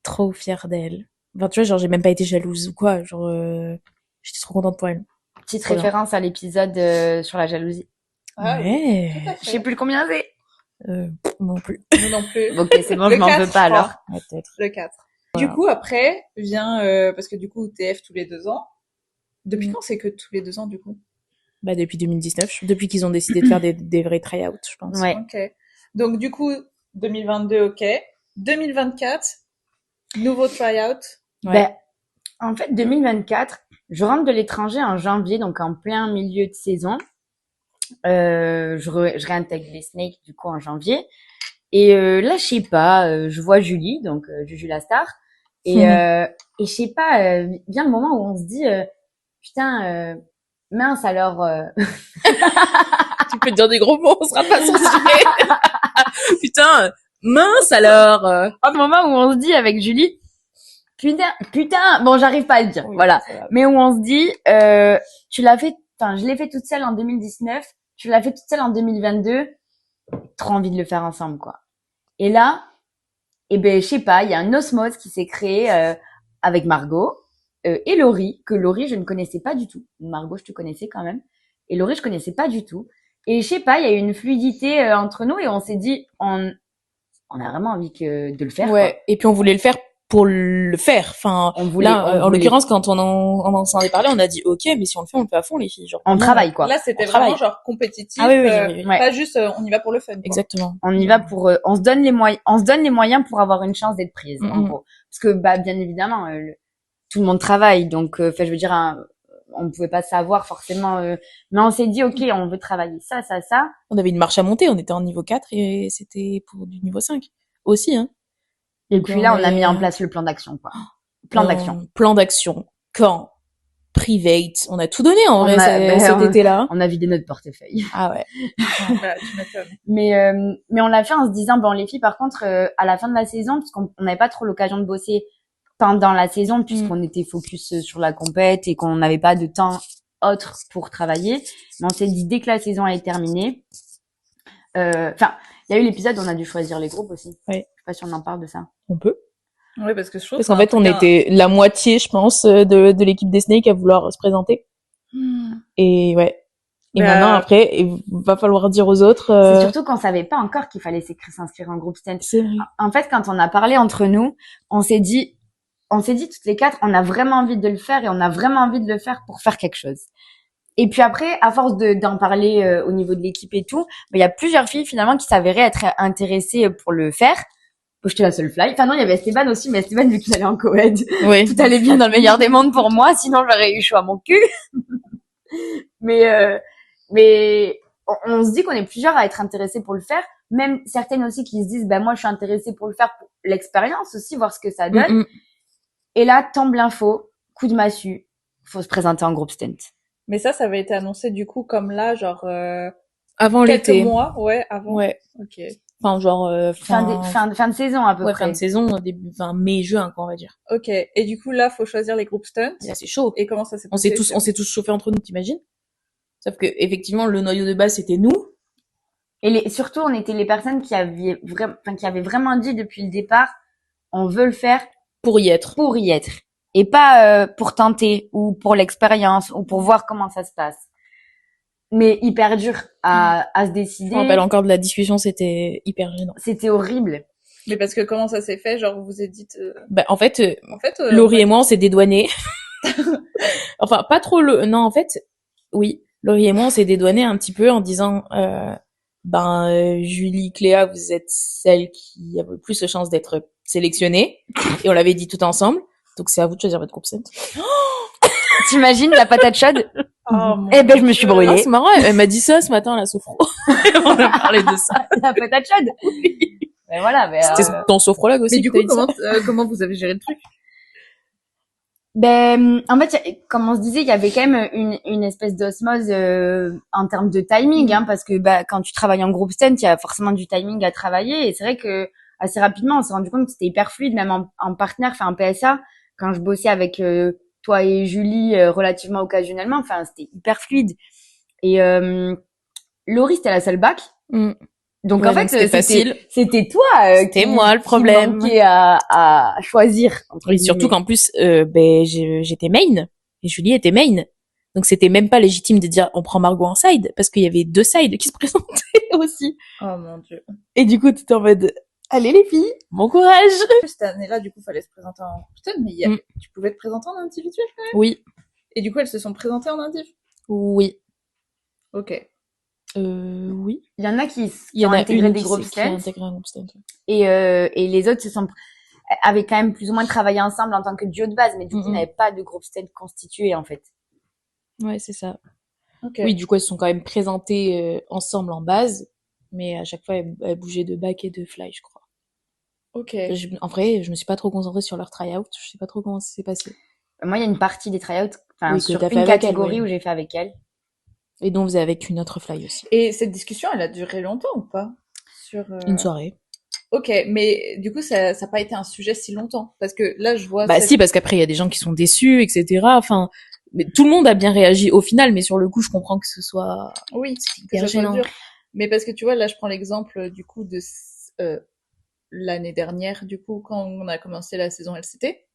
Trop fière d'elle. Enfin, tu vois, genre, j'ai même pas été jalouse ou quoi, genre, j'étais trop contente pour elle. Petite référence à l'épisode sur la jalousie. Ah, ouais. Je sais plus combien c'est. Non plus. Non plus. Ok, c'est bon, je m'en veux pas alors. Ouais, peut-être. Le 4. Voilà. Du coup, après, vient, parce que du coup, TF tous les 2 ans. Depuis quand c'est que tous les 2 ans, du coup? Bah, depuis 2019. Depuis qu'ils ont décidé de faire des vrais try-outs, je pense. Ouais. Ok. Donc, du coup, 2022, ok. 2024, nouveau try-out. Ouais. Ben, en fait, 2024, je rentre de l'étranger en janvier, donc en plein milieu de saison. Je réintègre les Snakes, du coup, en janvier. Et là, je sais pas, je vois Julie, donc Juju la star. Et je sais pas, vient le moment où on se dit, putain, mince alors. Tu peux te dire des gros mots, on sera pas censuré. Putain, mince alors. Au moment où on se dit avec Julie, putain, bon, j'arrive pas à le dire, oui, voilà. Mais où on se dit, tu l'as fait, enfin, je l'ai fait toute seule en 2019, tu l'as fait toute seule en 2022, trop envie de le faire ensemble, quoi. Et là, eh ben, je sais pas, il y a un osmose qui s'est créé avec Margot et Laurie, que Laurie, je ne connaissais pas du tout. Margot, je te connaissais quand même. Et Laurie, je connaissais pas du tout. Et je sais pas, il y a eu une fluidité entre nous et on s'est dit, on a vraiment envie de le faire. Ouais. Quoi. Et puis on voulait le faire pour le faire. Enfin, en l'occurrence, quand on s'en est parlé, on a dit ok, mais si on le fait à fond, les filles. Genre, on travaille, quoi. Là, c'était vraiment genre compétitif. Ah oui. Pas juste on y va pour le fun. Quoi. Exactement. On y va pour, on se donne les moyens pour avoir une chance d'être prise, en gros. Parce que, bien évidemment, tout le monde travaille, donc, je veux dire, on pouvait pas savoir forcément, mais on s'est dit, ok, on veut travailler ça. On avait une marche à monter, on était en niveau 4 et c'était pour du niveau 5 aussi, hein. Et puis là, on a mis en place le plan d'action, quoi. Plan d'action. Camp, private, on a tout donné en vrai cet été-là. On a vidé notre portefeuille. Ah ouais. Bah, tu m'étonnes. Mais on l'a fait en se disant, bon, les filles, par contre, à la fin de la saison, puisqu'on n'avait pas trop l'occasion de bosser pendant la saison, puisqu'on était focus sur la compète et qu'on n'avait pas de temps autre pour travailler. Mais on s'est dit, dès que la saison est terminée, enfin, il y a eu l'épisode où on a dû choisir les groupes aussi. Oui. Je sais pas si on en parle de ça. On peut. Oui, parce que je trouve qu'en fait, on était la moitié, je pense, de l'équipe des Snakes à vouloir se présenter. Et ouais. Et maintenant, après, il va falloir dire aux autres. C'est surtout qu'on savait pas encore qu'il fallait s'inscrire en groupe stand. C'est vrai. En fait, quand on a parlé entre nous, on s'est dit toutes les quatre, on a vraiment envie de le faire et on a vraiment envie de le faire pour faire quelque chose. Et puis après, à force d'en parler au niveau de l'équipe et tout, il y a plusieurs filles finalement qui s'avéraient être intéressées pour le faire. J'étais la seule fly. Enfin non, il y avait Esteban aussi, mais Esteban, vu qu'il allait en co-ed, tout allait bien dans le meilleur des mondes pour moi, sinon j'aurais eu chaud à mon cul. mais on se dit qu'on est plusieurs à être intéressés pour le faire, même certaines aussi qui se disent, moi je suis intéressée pour le faire pour l'expérience aussi, voir ce que ça donne. Et là, tombe l'info, coup de massue, faut se présenter en groupe stand. Mais ça avait été annoncé du coup comme là, genre avant quelques l'été. Mois, ouais, avant. Ouais. Ok. Enfin, genre fin de saison à peu près. Fin de saison, début, mai, juin, quoi, on va dire. Ok. Et du coup là, faut choisir les groupes stunt. Là, c'est chaud. Et comment ça s'est passé? On s'est tous chauffés entre nous, t'imagines? Sauf que effectivement, le noyau de base c'était nous. Et surtout, on était les personnes qui avaient vraiment dit depuis le départ, on veut le faire pour y être. Et pas pour tenter ou pour l'expérience ou pour voir comment ça se passe. Mais hyper dur à se décider. Je me rappelle encore de la discussion, c'était hyper gênant. C'était horrible. Mais parce que comment ça s'est fait? Genre, vous vous êtes dit... en fait, Laurie et moi, on s'est dédouanés. Enfin, pas trop non, en fait, oui. Laurie et moi, on s'est dédouanés un petit peu en disant, Julie, Cléa, vous êtes celles qui avaient le plus de chances d'être sélectionnées. Et on l'avait dit tout ensemble. Donc, c'est à vous de choisir votre groupe scène. T'imagines la patate chaude? Je me suis brûlée. Ah, c'est marrant, elle m'a dit ça ce matin à la sophro. On a parlé de ça. La patate chaude? Oui. Mais voilà, c'était ton sophrologue aussi. Mais du coup, comment vous avez géré le truc? En fait, comme on se disait, il y avait quand même une espèce d'osmose en termes de timing, parce que quand tu travailles en groupe stand, il y a forcément du timing à travailler. Et c'est vrai que assez rapidement, on s'est rendu compte que c'était hyper fluide, même en partenaire, en PSA, quand je bossais avec toi et Julie relativement occasionnellement, c'était hyper fluide. Et Laurie, c'était la seule bac. Donc en fait, c'était facile. C'était toi c'était moi le problème qui à choisir. Oui, surtout qu'en plus j'étais main et Julie était main. Donc c'était même pas légitime de dire on prend Margot en side parce qu'il y avait 2 sides qui se présentaient aussi. Oh mon dieu. Et du coup, t'étais en mode allez les filles, bon courage. Cette année-là, du coup, fallait se présenter en groupe, mais tu pouvais te présenter en individuel quand même. Oui. Et du coup, elles se sont présentées en indiv. Oui. Ok. Oui. Il y en a qui ont intégré des groupes stand. Et les autres avaient quand même plus ou moins travaillé ensemble en tant que duo de base, mais du coup, n'avaient pas de groupe stand constitué, en fait. Ouais, c'est ça. Okay. Oui, du coup, elles se sont quand même présentées ensemble en base, mais à chaque fois, elles bougeaient de back et de fly, je crois. Ok. En vrai, je me suis pas trop concentrée sur leur try-out. Je sais pas trop comment ça s'est passé. Moi, il y a une partie des try-outs, sur une catégorie où j'ai fait avec elle. Et dont vous avez avec une autre fly aussi. Et cette discussion, elle a duré longtemps ou pas? Une soirée. Ok, mais du coup, ça n'a pas été un sujet si longtemps. Parce que là, je vois... Si, parce qu'après, il y a des gens qui sont déçus, etc. Enfin, mais tout le monde a bien réagi au final, mais sur le coup, je comprends que ce soit... Oui, c'est hyper gênant. Dur. Mais parce que tu vois, là, je prends l'exemple, du coup, de l'année dernière, du coup, quand on a commencé la saison LCT.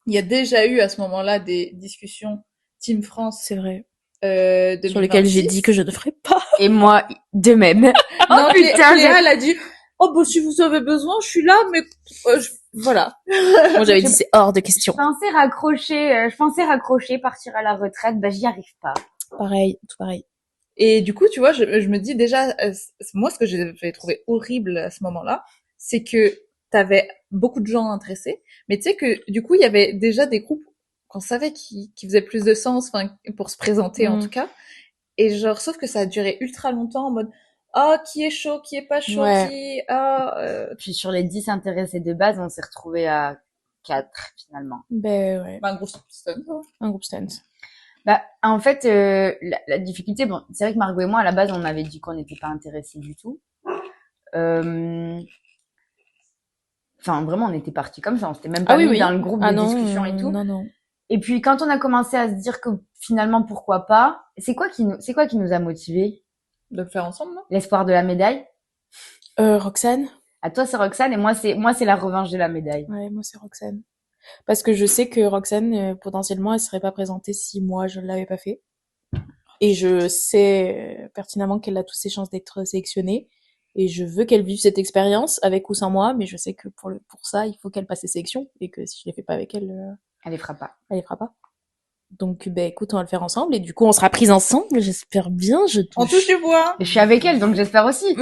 Il y a déjà eu, à ce moment-là, des discussions Team France. C'est vrai. Sur lesquelles j'ai dit que je ne ferais pas. Et moi, de même. Non, putain, Cléa, elle a dit, oh bah si vous avez besoin, je suis là, mais voilà. Moi, j'avais dit c'est hors de question. Je pensais raccrocher, partir à la retraite, bah j'y arrive pas. Pareil, tout pareil. Et du coup, tu vois, je me dis déjà, moi, ce que j'avais trouvé horrible à ce moment-là, c'est que t'avais beaucoup de gens intéressés, mais tu sais que du coup, il y avait déjà des groupes qu'on savait qui faisaient plus de sens, enfin, pour se présenter en tout cas. Et genre, sauf que ça a duré ultra longtemps en mode, ah, qui est chaud, qui est pas chaud, Ouais. Puis sur les 10 intéressés de base, on s'est retrouvés à 4 finalement. Ben ouais. Bah, un gros stunt, quoi. Un groupe stunt. Bah, en fait, la difficulté, bon, c'est vrai que Margot et moi, à la base, on avait dit qu'on n'était pas intéressés du tout. Enfin, vraiment, on était partis comme ça. On s'était même pas mis dans le groupe de discussion et tout. Non. Et puis, quand on a commencé à se dire que finalement, pourquoi pas, c'est quoi qui nous a motivés? De le faire ensemble, non? L'espoir de la médaille? Roxane? À toi, c'est Roxane et moi, c'est la revanche de la médaille. Ouais, moi, c'est Roxane. Parce que je sais que Roxane, potentiellement, elle serait pas présentée si moi, je ne l'avais pas fait. Et je sais pertinemment qu'elle a toutes ses chances d'être sélectionnée. Et je veux qu'elle vive cette expérience avec ou sans moi, mais je sais que pour ça, il faut qu'elle passe ses sélections. Et que si je les fais pas avec elle, Elle les fera pas. elle les fera pas. Donc, ben, écoute, on va le faire ensemble. Et du coup, on sera prises ensemble. J'espère bien. On touche du bois. Et je suis avec elle, donc j'espère aussi.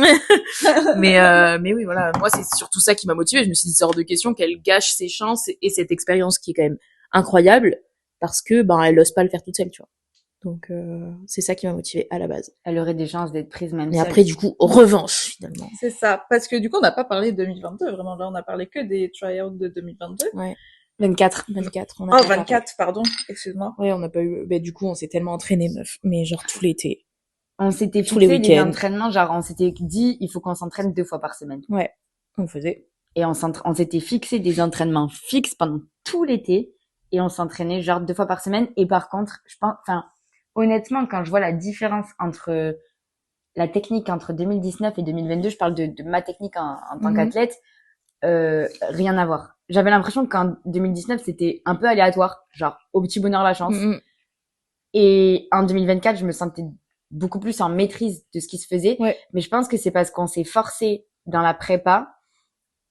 mais oui, voilà. Moi, c'est surtout ça qui m'a motivée. Je me suis dit, c'est hors de question qu'elle gâche ses chances et cette expérience qui est quand même incroyable parce que, ben, elle ose pas le faire toute seule, tu vois. Donc, c'est ça qui m'a motivée à la base. Elle aurait des chances d'être prise même Et seule. après, du coup, revanche, finalement. C'est ça. Parce que du coup, on n'a pas parlé de 2022, vraiment. Là, on a parlé que des tryouts de 2022. Ouais. 24. 24. On a 24, pardon. Excuse-moi. Ouais, on n'a pas eu, ben, du coup, on s'est tellement entraînés, meuf. Mais genre, tout l'été. On s'était fixé des entraînements, genre, on s'était dit, il faut qu'on s'entraîne 2 fois par semaine. Ouais. On faisait. Et on s'était fixé des entraînements fixes pendant tout l'été. Et on s'entraînait genre 2 fois par semaine. Et par contre, je pense, enfin, honnêtement, quand je vois la différence entre la technique entre 2019 et 2022, je parle de ma technique en tant qu'athlète, rien à voir. J'avais l'impression qu'en 2019, c'était un peu aléatoire, genre au petit bonheur la chance. Et en 2024, je me sentais beaucoup plus en maîtrise de ce qui se faisait. Ouais. Mais je pense que c'est parce qu'on s'est forcé dans la prépa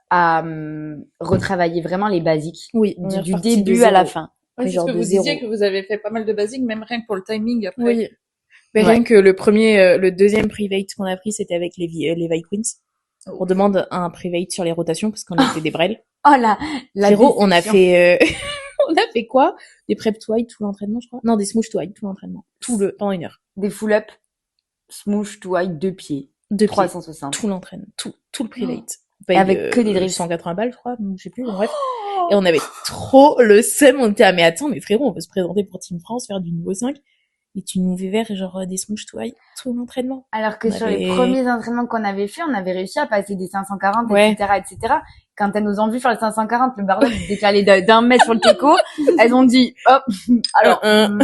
à retravailler vraiment les basiques. Oui, du début à la fin. Ouais, c'est ce que vous disiez que vous avez fait pas mal de basiques, même rien que pour le timing après. Oui. Mais rien que le deuxième private qu'on a pris, c'était avec les Vikings. On demande un private sur les rotations parce qu'on a fait des brels. Oh là, frérot, on a fait, on a fait quoi? Des prep twide tout l'entraînement, je crois. Non, des smoosh twide tout l'entraînement. Pendant 1 heure. Des full-up, smoosh twide, 2 pieds. 360. Tout l'entraînement. Tout le private. Avec que des drills. 180 balles, je crois. Je sais plus, bref. Et on avait trop le seum. On était, mais attends, mais frérot, on veut se présenter pour Team France, faire du niveau 5. Et tu nous fais faire genre des smoosh twide tout l'entraînement. Alors que sur les premiers entraînements qu'on avait fait, on avait réussi à passer des 540, etc. Quand elles nous ont vu faire les 540, le barbell décalé d'1 mètre sur le teco, elles ont dit, hop, alors, on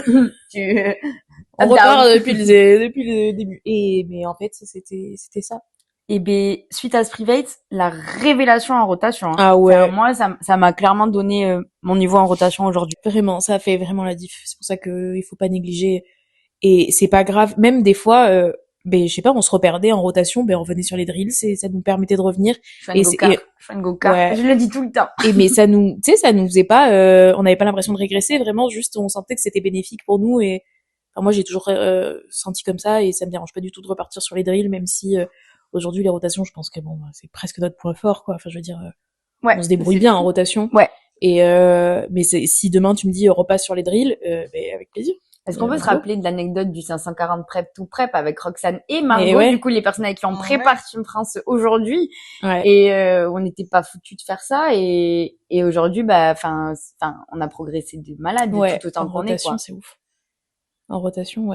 repart depuis le début. Mais en fait, c'était ça. Et ben, suite à ce private, la révélation en rotation. Ah ouais. Enfin, moi, ça m'a clairement donné mon niveau en rotation aujourd'hui. Vraiment, ça a fait vraiment la diff. C'est pour ça que il faut pas négliger. Et c'est pas grave. Même des fois, je sais pas, on se reperdait en rotation, on revenait sur les drills, ça nous permettait de revenir. Je fais une go-kart. Ouais. Je le dis tout le temps. Mais ça nous faisait pas, on n'avait pas l'impression de régresser. Vraiment, juste, on sentait que c'était bénéfique pour nous. Et enfin, moi, j'ai toujours senti comme ça, et ça me dérange pas du tout de repartir sur les drills, même si aujourd'hui les rotations, je pense que bon, c'est presque notre point fort, quoi. Enfin, je veux dire, on se débrouille bien en rotation. Ouais. Et mais si demain tu me dis repasse sur les drills, avec plaisir. Est-ce qu'on peut se rappeler de l'anecdote du 540 prep tout prep avec Roxane et Margot, du coup les personnes avec qui on prépare Team France aujourd'hui, et on n'était pas foutus de faire ça, et aujourd'hui enfin on a progressé de malade, tout autant qu'on est, quoi. C'est ouf. En rotation,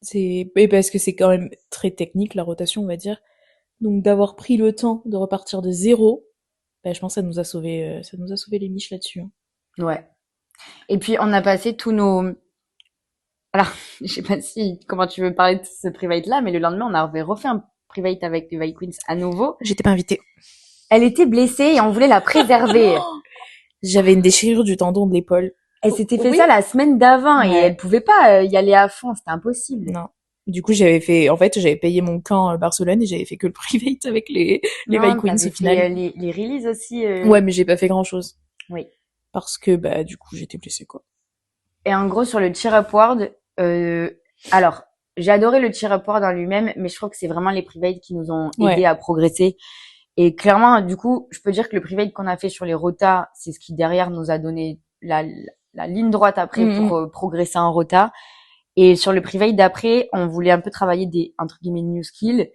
c'est parce que c'est quand même très technique la rotation, on va dire. Donc d'avoir pris le temps de repartir de zéro, je pense que ça nous a sauvé les miches là-dessus. Ouais. Et puis on a passé tous nos... Alors, je sais pas comment tu veux parler de ce private-là, mais le lendemain, on avait refait un private avec les Vikings à nouveau. J'étais pas invitée. Elle était blessée et on voulait la préserver. J'avais une déchirure du tendon de l'épaule. Elle s'était fait ça la semaine d'avant et elle pouvait pas y aller à fond, c'était impossible. Non. Du coup, j'avais payé mon camp à Barcelone et j'avais fait que le private avec les My Queens au final. Les releases aussi. Ouais, mais j'ai pas fait grand chose. Oui. Parce que, bah, du coup, j'étais blessée, quoi. Et en gros, sur le cheer upward, alors, j'ai adoré le cheer upward en lui-même, mais je trouve que c'est vraiment les privates qui nous ont aidés à progresser. Et clairement, du coup, je peux dire que le private qu'on a fait sur les rotas, c'est ce qui derrière nous a donné la ligne droite après pour progresser en rota. Et sur le private d'après, on voulait un peu travailler des, entre guillemets, new skills.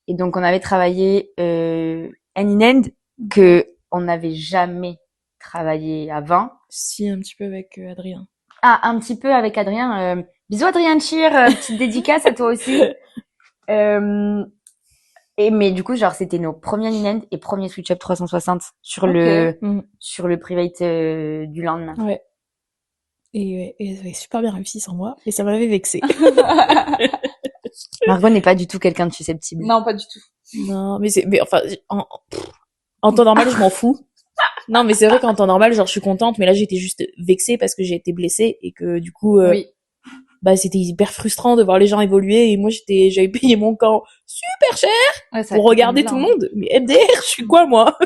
Et donc, on avait travaillé hand in hand que on n'avait jamais travaillé avant. Si, un petit peu avec Adrien. Ah, un petit peu avec Adrien. Bisous Adrien Cheer, petite dédicace à toi aussi. Mais du coup, genre, c'était nos premiers hand et premiers switch up 360 sur le private du lendemain. Ouais. Et ça avait super bien réussi sans moi, et ça m'avait vexée. Margot n'est pas du tout quelqu'un de susceptible. Non, pas du tout. Non, mais enfin, en temps normal, je m'en fous. Non, mais c'est vrai qu'en temps normal, genre, je suis contente, mais là, j'étais juste vexée parce que j'ai été blessée et que, du coup, bah, c'était hyper frustrant de voir les gens évoluer et moi, j'avais payé mon camp super cher pour regarder tout le monde. Mais MDR, je suis quoi, moi?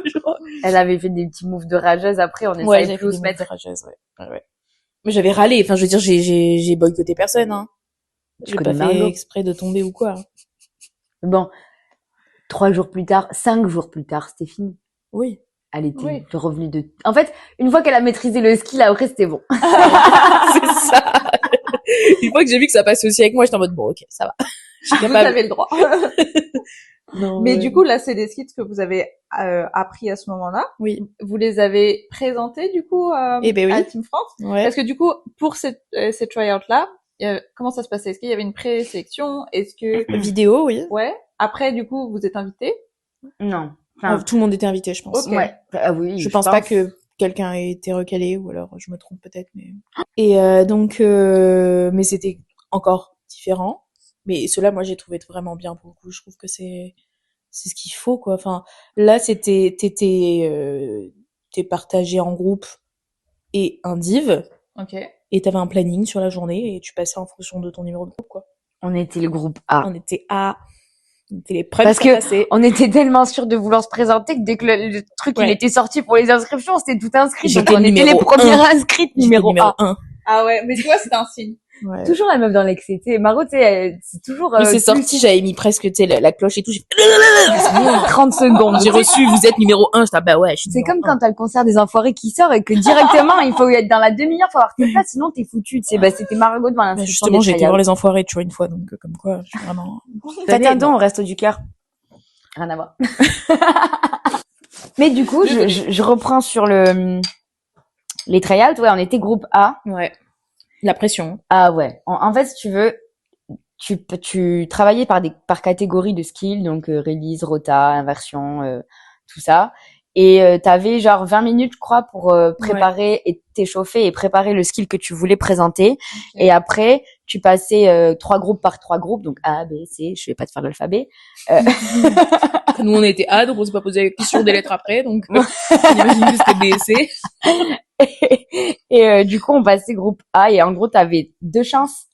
Elle avait fait des petits moves de rageuse après, on essayait plus de se mettre. Rageuse, ouais. Mais j'avais râlé, enfin, je veux dire, j'ai boycotté personne, hein. J'ai pas fait exprès de tomber ou quoi. Bon. 5 jours plus tard, c'était fini. Oui. Elle était revenue de... En fait, une fois qu'elle a maîtrisé le skill, après, c'était bon. C'est ça. Une fois que j'ai vu que ça passait aussi avec moi, j'étais en mode, bon, ok, ça va. Vous avez le droit. Non, mais du coup, là, c'est des skills que vous avez appris à ce moment-là. Oui. Vous les avez présentés, du coup, à Team France. Ouais. Parce que du coup, pour ces tryouts-là, comment ça se passait? Est-ce qu'il y avait une présélection? Est-ce que... Vidéo, oui. Ouais. Après, du coup, vous êtes invités? Non. Enfin, tout le monde était invité, je pense. Okay. Ouais. Ah oui. Je pense pas que quelqu'un ait été recalé, ou alors je me trompe peut-être, mais. Et donc, mais c'était encore différent. Mais cela, moi, j'ai trouvé vraiment bien pour le coup. Je trouve que c'est ce qu'il faut, quoi. Enfin, là, t'es partagé en groupe et un div. Ok. Et t'avais un planning sur la journée et tu passais en fonction de ton numéro de groupe, quoi. On était le groupe A. On était A. On était les premiers. Parce que on était tellement sûrs de vouloir se présenter que dès que le truc il était sorti pour les inscriptions, c'était tout inscrit. Donc on était les premières inscrites numéro 1. Ah ouais, mais tu vois, c'était un signe. Ouais. Toujours la meuf dans l'excès, tu sais. Margot, tu sais, c'est toujours... Mais c'est sorti, j'avais mis presque, tu sais, la cloche et tout. 30 secondes. J'ai reçu, vous êtes numéro 1. J'étais, bah ouais, je suis C'est comme quand t'as le concert des Enfoirés qui sort et que directement, il faut être dans la demi-heure, faut avoir tes places, sinon t'es foutu, tu sais. Bah, c'était Margot devant l'inscription. Justement, j'ai été voir les Enfoirés, tu vois, une fois, donc, comme quoi, je suis vraiment... Faites don au Resto du Cœur. Rien à voir. Mais du coup, je reprends sur les tryouts. Ouais, on était groupe A. Ouais. La pression. Ah ouais. En fait, si tu veux, tu travaillais par catégorie de skills, donc release, rota, inversion, tout ça. Et t'avais genre 20 minutes, je crois, pour préparer et t'échauffer et préparer le skill que tu voulais présenter. Okay. Et après, tu passais 3 groupes par 3 groupes, donc A, B, C. Je vais pas te faire l'alphabet. Nous, on était A, donc on s'est pas posé la question des lettres après, donc j'imagine que c'était B et C. Et du coup, on passait groupe A et en gros, t'avais 2 chances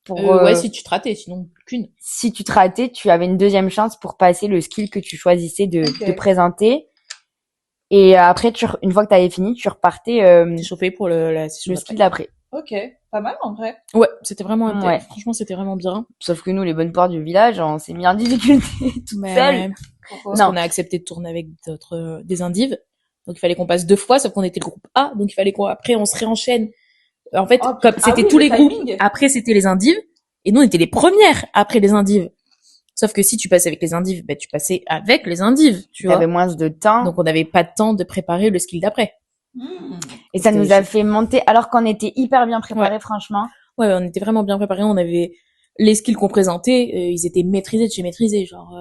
pour... ouais, si tu te ratais, sinon qu'une. Si tu te ratais, tu avais une deuxième chance pour passer le skill que tu choisissais de présenter. Et après, une fois que t'avais fini, tu repartais chauffé pour le skill d'après. Ok, pas mal en vrai. Ouais, c'était vraiment franchement, c'était vraiment bien. Sauf que nous, les bonnes portes du village, on s'est mis en difficulté toute seule. Parce qu'on a accepté de tourner avec des indives. Donc il fallait qu'on passe 2 fois, sauf qu'on était le groupe A, donc il fallait qu'après on se réenchaîne. En fait, comme c'était tous les groupes, après c'était les indives, et nous on était les premières après les indives. Sauf que si tu passais avec les indives, bah tu passais avec les indives, tu vois. T'avais moins de temps. Donc on n'avait pas de temps de préparer le skill d'après. Et ça nous a fait monter, alors qu'on était hyper bien préparés, franchement. Ouais, on était vraiment bien préparés, on avait les skills qu'on présentait, ils étaient maîtrisés de chez maîtrisés, genre.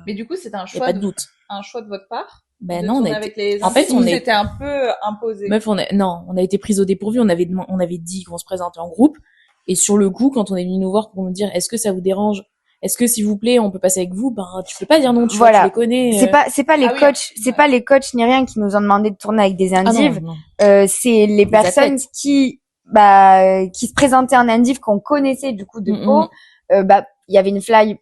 Mais du coup, c'était un choix. Pas de doute. Un choix de votre part. Ben non, en fait, on était un peu imposé. Meuf, on a été pris au dépourvu. On avait dit qu'on se présentait en groupe. Et sur le coup, quand on est venu nous voir pour nous dire, est-ce que ça vous dérange? Est-ce que, s'il vous plaît, on peut passer avec vous? Ben, tu peux pas dire non, tu vois, tu les connais. C'est pas les coachs, c'est pas les coachs ni rien qui nous ont demandé de tourner avec des indives. C'est les personnes qui se présentaient en indive qu'on connaissait, du coup, de peau. il y avait une fly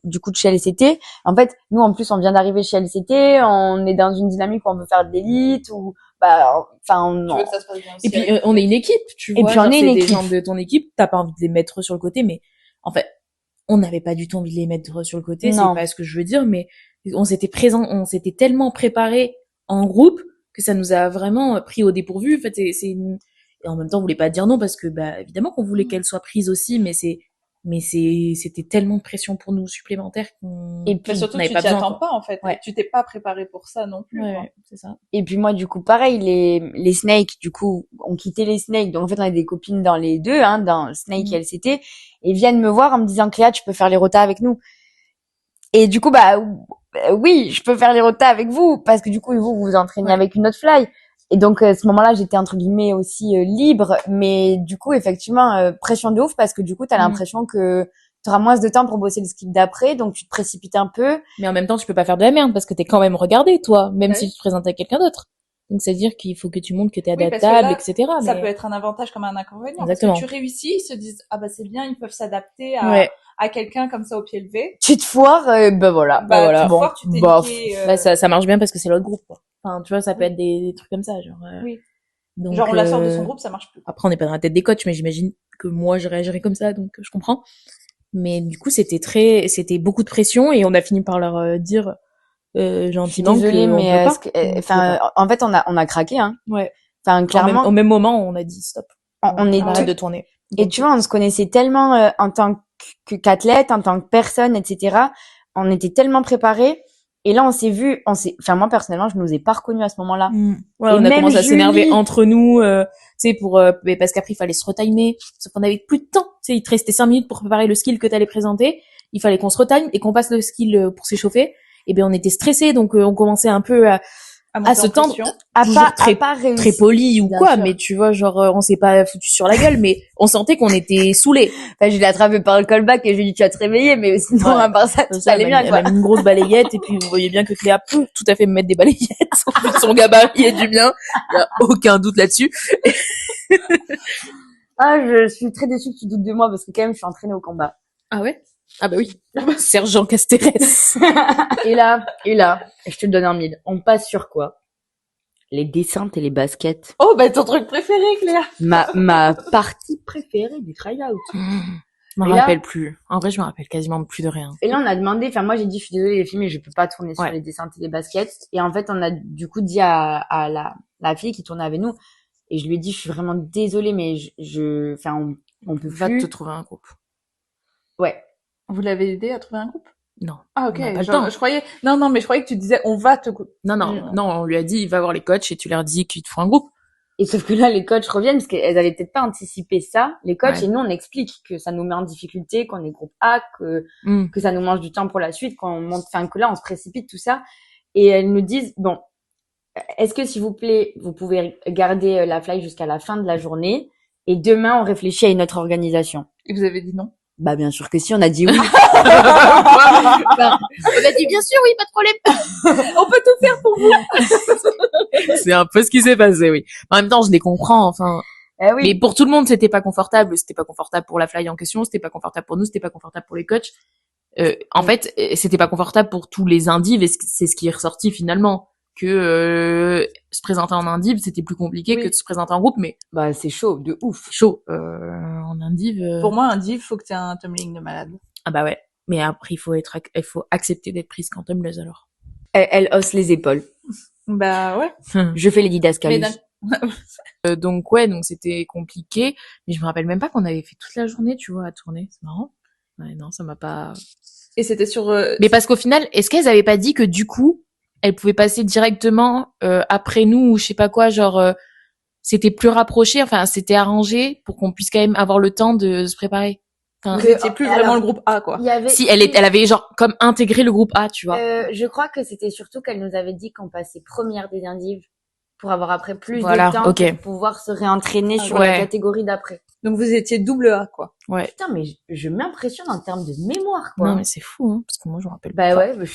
du coup de chez LCT. En fait, nous en plus on vient d'arriver chez LCT, on est dans une dynamique où on veut faire de l'élite ou enfin Tu veux que ça se passe bien aussi Et puis avec on est une équipe, tu vois. Et puis on est une c'est des équipe. gens de ton équipe, t'as pas envie de les mettre sur le côté, mais en fait, on n'avait pas du tout envie de les mettre sur le côté, Non. c'est pas ce que je veux dire, mais on s'était tellement préparé en groupe que ça nous a vraiment pris au dépourvu. En fait, et en même temps, on voulait pas dire non parce que, bah, évidemment qu'on voulait qu'elle soit prise aussi, mais c'était tellement de pression pour nous supplémentaire qu'on Et puis Mais surtout, on avait tu pas t'y besoin, attends quoi. pas, en fait. Ouais. Tu t'es pas préparé pour ça non plus, quoi. Ouais, c'est ça. Et puis moi, du coup, pareil, les Snakes, du coup, ont quitté les Snakes. Donc en fait, on a des copines dans les deux, hein, dans Snake et LCT, et viennent me voir en me disant, Cléa, tu peux faire les rotas avec nous. Et du coup, oui, je peux faire les rotas avec vous, parce que du coup, vous vous entraînez avec une autre fly. Et donc, à ce moment-là, j'étais entre guillemets aussi libre, mais du coup, effectivement, pression de ouf, parce que du coup, t'as l'impression que t'auras moins de temps pour bosser le skill d'après, donc tu te précipites un peu. Mais en même temps, tu peux pas faire de la merde parce que t'es quand même regardé, toi, même Ouais. si tu te présentes à quelqu'un d'autre. Donc, c'est-à-dire qu'il faut que tu montres que t'es Oui, parce que adaptable, là, etc. Ça mais... peut être un avantage comme un inconvénient. Exactement. Parce que tu réussis, ils se disent, ah bah c'est bien, ils peuvent s'adapter Ouais. à quelqu'un comme ça au pied levé. Tu te foires, voilà. Bah, voilà. tu te Bon. foires, tu t'es Bah, niqué. Bah, ça marche bien parce que c'est l'autre groupe, quoi. Enfin, tu vois, ça peut Oui. être des trucs comme ça, genre. Oui. Donc, Genre, on la sort de son groupe, ça marche plus. Après, on n'est pas dans la tête des coachs, mais j'imagine que moi, je réagirais comme ça, donc je comprends. Mais du coup, c'était beaucoup de pression et on a fini par leur dire gentiment désolée, qu'on mais peut pas. en fait, on a craqué, hein. Ouais. Enfin, clairement, Au même moment, on a dit stop. on est arrête de tourner. Et tu vois, on se connaissait tellement en tant qu'athlète, en tant que personne, etc. On était tellement préparés. Et là, enfin, moi, personnellement, je nous ai pas reconnus à ce moment-là. Ouais, Et on a même commencé à s'énerver Julie- entre nous, tu sais, mais parce qu'après, il fallait se retimer. Sauf qu'on avait plus de temps. Tu sais, il te restait 5 minutes pour préparer le skill que t'allais présenter. Il fallait qu'on se retime et qu'on passe le skill pour s'échauffer. Et ben, on était stressés, donc on commençait un peu à se tendre. Toujours très poli ou Bien quoi, sûr. mais tu vois, genre, on s'est pas foutu sur la gueule, mais on sentait qu'on était saoulés. Enfin, je l'ai attrapé par le callback et je lui ai dit, tu vas te réveiller, mais sinon, Ouais. à part ça, tout allait bien, Elle quoi. m'a mis une grosse balayette et puis vous voyez bien que Cléa peut tout à fait me mettre des balayettes au vu de son gabarit et du mien. Il y a aucun doute là-dessus. Ah, je suis très déçue que tu doutes de moi parce que quand même, je suis entraînée au combat. Ah ouais? Ah bah oui. Sergent Castérès. Et là, je te le donne en mille. On passe sur quoi? Les descentes et les baskets. Oh, bah ton truc préféré, Cléa. Ma partie préférée du tryout. Je m'en Et là- rappelle plus. En vrai, je me rappelle quasiment plus de rien. Et là, on a demandé, enfin, moi, j'ai dit, je suis désolée, les filles, mais je peux pas tourner sur Ouais. les descentes et les baskets. Et en fait, on a du coup dit à la fille qui tournait avec nous, et je lui ai dit, je suis vraiment désolée, mais enfin, on peut Va plus. te trouver un groupe. Ouais. Vous l'avez aidé à trouver un groupe? Non. Ah, ok. On n'a pas le Genre, temps. je croyais, non, mais je croyais que tu disais, on va te Non, on lui a dit, va voir les coachs et tu leur dis qu'il te faut un groupe. Et sauf que là, les coachs reviennent parce qu'elles avaient peut-être pas anticipé ça, les coachs, Ouais. et nous, on explique que ça nous met en difficulté, qu'on est groupe A, que ça nous mange du temps pour la suite, qu'on monte, enfin, que là, on se précipite, tout ça. Et elles nous disent, bon, est-ce que, s'il vous plaît, vous pouvez garder la fly jusqu'à la fin de la journée, et demain, on réfléchit à une autre organisation. Et vous avez dit non? Bah, bien sûr que si, on a dit oui. On a dit, bien sûr, oui, pas de problème. On peut tout faire pour vous. C'est un peu ce qui s'est passé, oui. En même temps, je les comprends, enfin. Oui. Mais pour tout le monde, c'était pas confortable. C'était pas confortable pour la fly en question, c'était pas confortable pour nous, c'était pas confortable pour les coachs. En fait, c'était pas confortable pour tous les indives et c'est ce qui est ressorti finalement. Que se présenter en indive, c'était plus compliqué que de se présenter en groupe, mais Bah, c'est chaud, de ouf. chaud. En indive. Pour moi, un div, faut que tu aies un tumbling de malade. Ah bah ouais. Mais après, il faut accepter d'être prise quand tumbleuse alors. Elle hausse les épaules. Bah ouais. Je fais les didascalies. Donc ouais, donc c'était compliqué. Mais je me rappelle même pas qu'on avait fait toute la journée, tu vois, à tourner. C'est marrant. Ouais, non, ça m'a pas. Et c'était sur. Mais parce qu'au final, est-ce qu'elles avaient pas dit que du coup, elles pouvaient passer directement après nous ou je sais pas quoi, genre c'était plus rapproché, enfin c'était arrangé pour qu'on puisse quand même avoir le temps de se préparer. Enfin, Vous étiez plus vraiment le groupe A, quoi. Il y avait... si elle avait genre comme intégré le groupe A, tu vois. Je crois que c'était surtout qu'elle nous avait dit qu'on passait première des indives pour avoir après plus Voilà, de temps ok. pour pouvoir se réentraîner sur ouais. la catégorie d'après. Donc vous étiez double A, quoi. Ouais. Putain, mais je m'impressionne en termes de mémoire, quoi. Non mais c'est fou, hein, parce que moi je me rappelle Bah pas. ouais.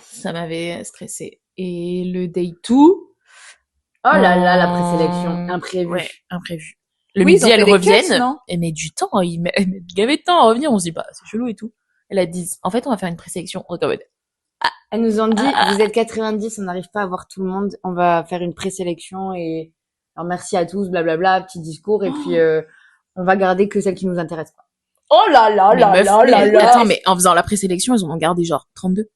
Ça m'avait stressé. Et le day 2. Oh là là, la présélection, imprévue. Ouais, imprévu. Le Oui, midi, ils ont elles fait des reviennent. caisses, non Elles mettent du temps, ils mettent gavé de temps à revenir. On se dit, bah, c'est chelou et tout. Elle a dit, en fait, on va faire une présélection. On est en mode, Elles nous ont dit, vous êtes 90, on n'arrive pas à voir tout le monde, on va faire une présélection et alors merci à tous, blablabla, petit discours et puis on va garder que celles qui nous intéressent pas. Oh là là mais là meuf, là là là. attends, mais en faisant la présélection, ils en ont gardé genre 32,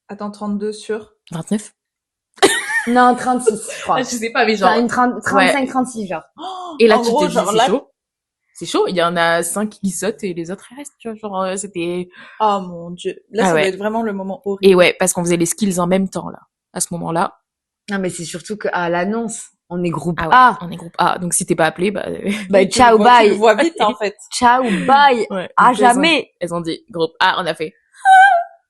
Attends, 32 sur. 29. Non, 36, je crois. Je sais pas, mais genre. Enfin, une 35, 36, genre. Et là, En tu gros, te dis, genre c'est là- chaud. C'est chaud. Il y en a 5 qui sautent et les autres ils restent, tu vois. Genre, c'était... Oh mon dieu. Là, Ah ça ouais. doit être vraiment le moment horrible. Et ouais, parce qu'on faisait les skills en même temps, là. À ce moment-là. Non, mais c'est surtout qu'à l'annonce, on est groupe Ah ouais. A. On est groupe A. Donc, si t'es pas appelé, bah, Bah, Tu ciao, le vois- Tu le bye. vois vite, en fait. Ciao, bye. ouais. À Donc, jamais. Elles ont dit, groupe A, on a fait.